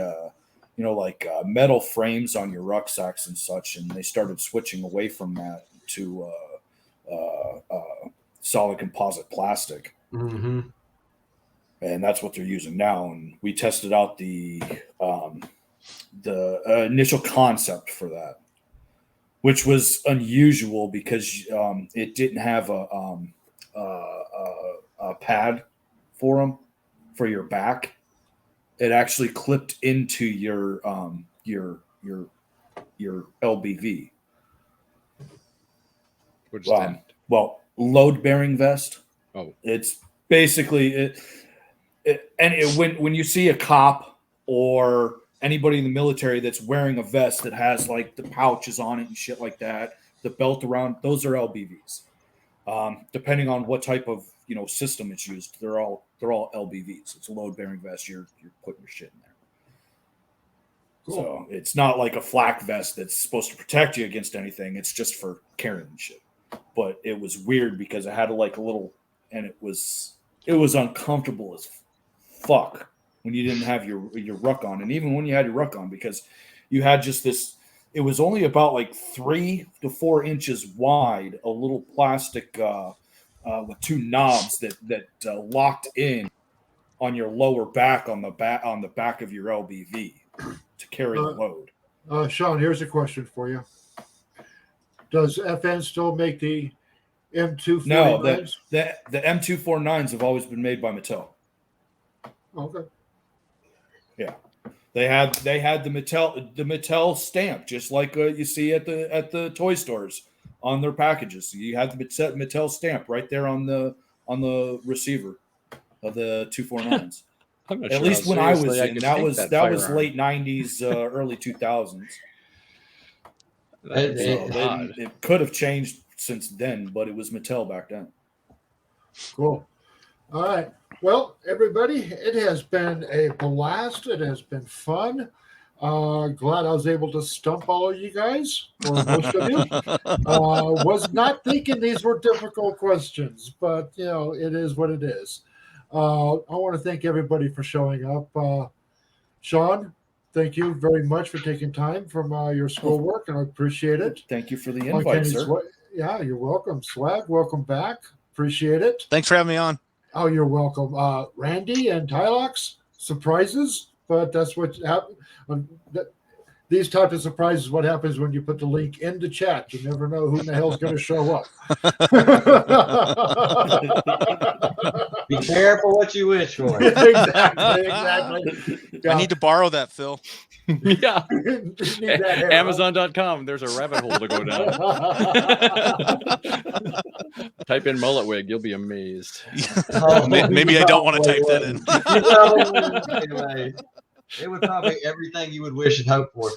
metal frames on your rucksacks and such, and they started switching away from that to solid composite plastic. Mm-hmm. And that's what they're using now. And we tested out the initial concept for that, which was unusual because it didn't have a pad for your back. It actually clipped into your LBV. What's that? Well, load bearing vest. Oh, it's basically it. When you see a cop or anybody in the military that's wearing a vest that has like the pouches on it and shit like that, the belt around, those are LBVs. Depending on what type of system it's used, they're all LBVs. It's a load bearing vest. You're putting your shit in there. Cool. So it's not like a flak vest that's supposed to protect you against anything. It's just for carrying shit. But it was weird because it had like a little, and it was uncomfortable as fuck when you didn't have your ruck on, and even when you had your ruck on, because you had just this. It was only about like 3 to 4 inches wide, a little plastic with 2 knobs that locked in on your lower back on the back of your LBV to carry the load. Shaun, here's a question for you. Does FN still make the M249s? No, the M249s have always been made by Mattel. Okay. Yeah. They had the Mattel stamp, just like you see at the toy stores on their packages. So you had the Mattel stamp right there on the receiver of the 249s. At least when I was in, that was late 90s, early 2000s. It could have changed since then, but it was Mattel back then. Cool. All right. Well, everybody, it has been a blast. It has been fun. Glad I was able to stump all of you guys, or most of you. Was not thinking these were difficult questions, but it is what it is. I want to thank everybody for showing up. Shaun, thank you very much for taking time from your schoolwork, and I appreciate it. Thank you for the invite, sir. Yeah, you're welcome. Swag, welcome back. Appreciate it. Thanks for having me on. Oh, you're welcome. Randy and Tylox, surprises, but that's what happens. These types of surprises, what happens when you put the link in the chat. You never know who in the hell's going to show up. Be careful what you wish for. Exactly. I need to borrow that, Phil. Yeah. Amazon.com. There's a rabbit hole to go down. Type in mullet wig. You'll be amazed. Maybe I don't want to type that in. Anyway, it would probably everything you would wish and hope for.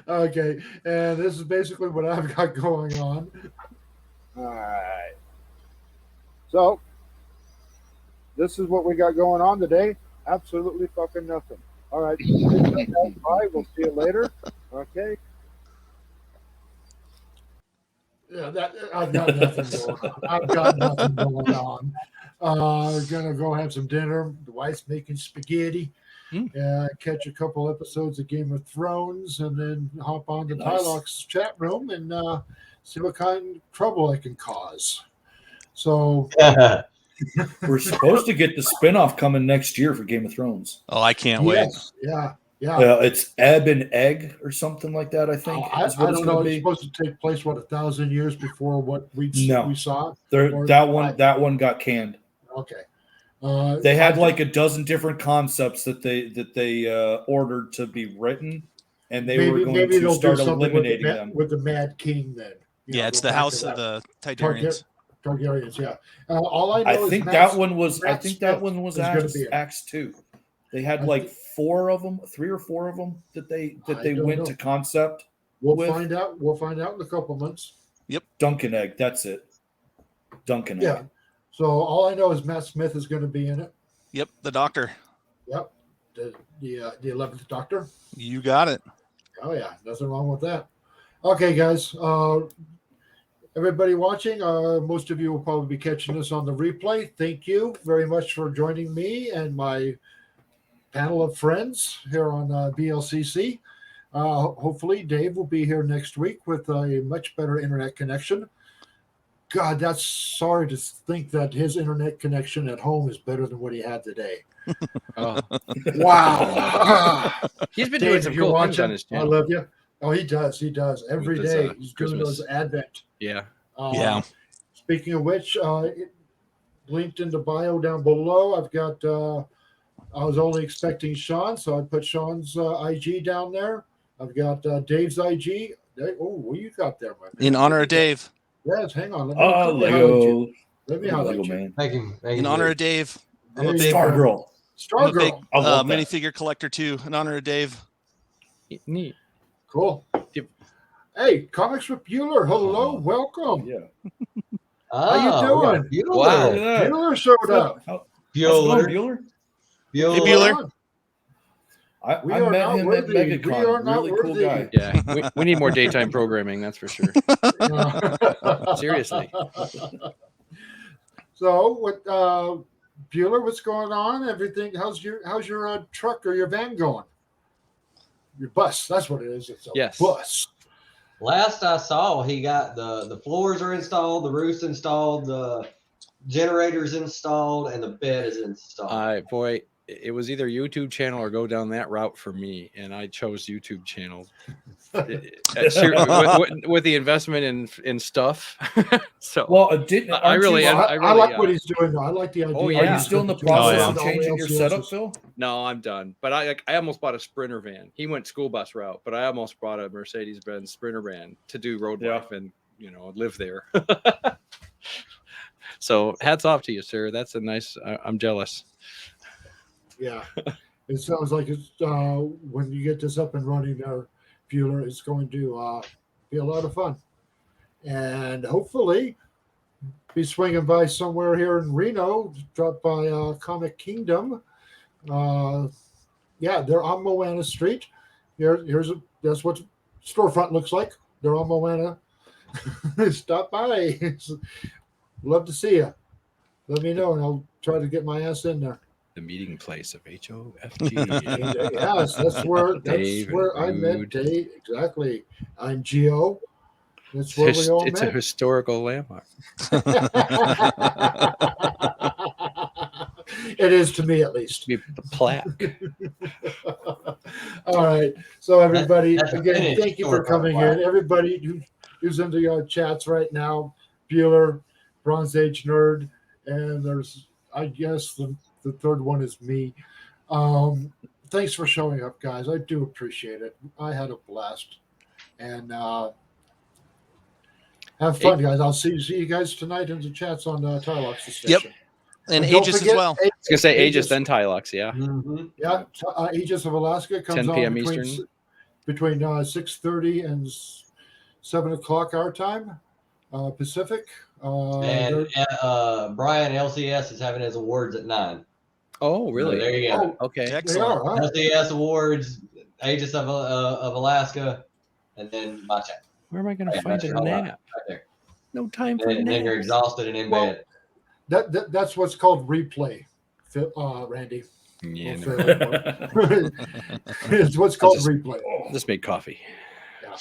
Okay. And this is basically what I've got going on. All right. So, this is what we got going on today. Absolutely fucking nothing. All right. Bye. We'll see you later. Okay. Yeah, I've got nothing going on. Gonna go have some dinner. The wife's making spaghetti. Catch a couple episodes of Game of Thrones, and then hop on to Tylox chat room and see what kind of trouble I can cause. So we're supposed to get the spinoff coming next year for Game of Thrones. Oh, I can't wait. Yeah. It's Ebb and Egg or something like that, I think. I don't know. It's supposed to take place 1,000 years before what we saw. That one got canned. Okay. They had like a dozen different concepts that they ordered to be written, and they were going to start eliminating them with the Mad King. Then it's the House of the Targaryens. Targaryens, yeah. All I know I think that one was Acts 2. They had like 3 or 4 of them that they went to concept. We'll find out in a couple months. Yep. Dunkin' Egg, that's it. Dunkin' Egg. Yeah. So all I know is Matt Smith is going to be in it. Yep, the Doctor. Yep, the 11th Doctor. You got it. Oh yeah, nothing wrong with that. Okay, guys. Everybody watching, most of you will probably be catching this on the replay. Thank you very much for joining me and my panel of friends here on BLCC. Hopefully, Dave will be here next week with a much better internet connection. God, that's sorry to think that his internet connection at home is better than what he had today. Wow. He's been Dave, doing some cool things on his channel. I love you. Oh, he does. Every day he's doing those Advent. Yeah. Speaking of which, linked in the bio down below, I've got, I was only expecting Shaun, so I put Shaun's IG down there. I've got Dave's IG. What you got there, my man? In honor of Dave. Yes, hang on. Lego. Let me highlight you. Man. Thank you. In honor of Dave. I'm a Star Girl. I'm a big Stargirl. minifigure collector too, in honor of Dave. Neat. Cool. Hey, Comics with Bueller. Hello, welcome. Yeah. How you doing? Wow. Bueller showed up. Bueller. Hey, Bueller. I We are met not him worthy. at We MegaCon. are not Really cool worthy. guy. Yeah, we need more daytime programming. That's for sure. Seriously. So, what, Bueller? What's going on? Everything? How's your truck or your van going? Your bus. That's what it is. It's a bus. Last I saw, he got the floors are installed, the roof's installed, the generators installed, and the bed is installed. Boy, it was either YouTube channel or go down that route for me, and I chose YouTube channel. With the investment in stuff. So Well, I like what he's doing. Though. I like the idea. Oh, Are you still in the process of changing your setup, LCSs. Phil? No, I'm done. But I almost bought a Sprinter van. He went school bus route, but I almost bought a Mercedes-Benz Sprinter van to do road life and live there. So hats off to you, sir. That's a nice. I'm jealous. Yeah, it sounds like it's when you get this up and running there, Bueller, it's going to be a lot of fun, and hopefully be swinging by somewhere here in Reno. Drop by Comic Kingdom. Yeah, they're on Moana Street. That's what storefront looks like. They're on Moana. Stop by. Love to see you. Let me know, and I'll try to get my ass in there. The meeting place of HOFG. Yes, that's where I met Dave. Exactly. I'm Geo. That's where we all met. It's a historical landmark. It is to me, at least. The plaque. All right. So everybody, That's again, thank you for coming in. Everybody who's into your chats right now, Bueller, Bronze Age Nerd, and there's, I guess, the third one is me. Thanks for showing up, guys. I do appreciate it. I had a blast. And have fun, guys. I'll see you guys tonight in the chats on Tylox the Station. Yep. And Aegis as well. I was going to say Aegis, then Tylox, yeah. Mm-hmm. Yeah, Aegis of Alaska comes 10 p.m. on Eastern. between 6:30 and 7 o'clock our time, Pacific. And Brian LCS is having his awards at 9. Oh, really? So there you go. Okay. Excellent. They are, huh? LCS awards, Aegis of Alaska, and then my chat. Where am I going to find a Right nap? there. No time for And then you're naps. exhausted and in bed. That's what's called replay, Randy. Yeah, It's what's called replay. Just made coffee. Yeah.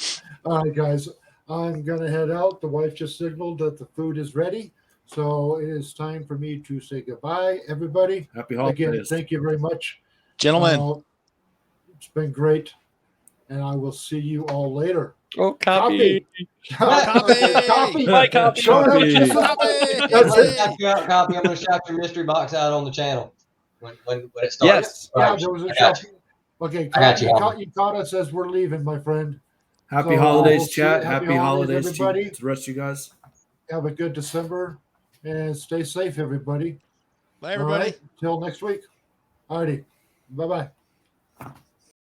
All right, guys. I'm going to head out. The wife just signaled that the food is ready. So it is time for me to say goodbye, everybody. Happy holidays. Again, thank you very much. Gentlemen. It's been great. And I will see you all later. Oh, copy. Copy. My copy. Show up. I'm That's going to it. shout you out, copy. I'm going to shout your mystery box out on the channel when it starts. Yes. Yeah, Right. there was a I got shop. you. Okay, I got you. you caught us as we're leaving, my friend. Happy So, holidays, we'll see- chat. happy Happy holidays, everybody. to the rest of you guys. Have a good December and stay safe, everybody. Bye, everybody. Till next week. Alrighty. Bye-bye.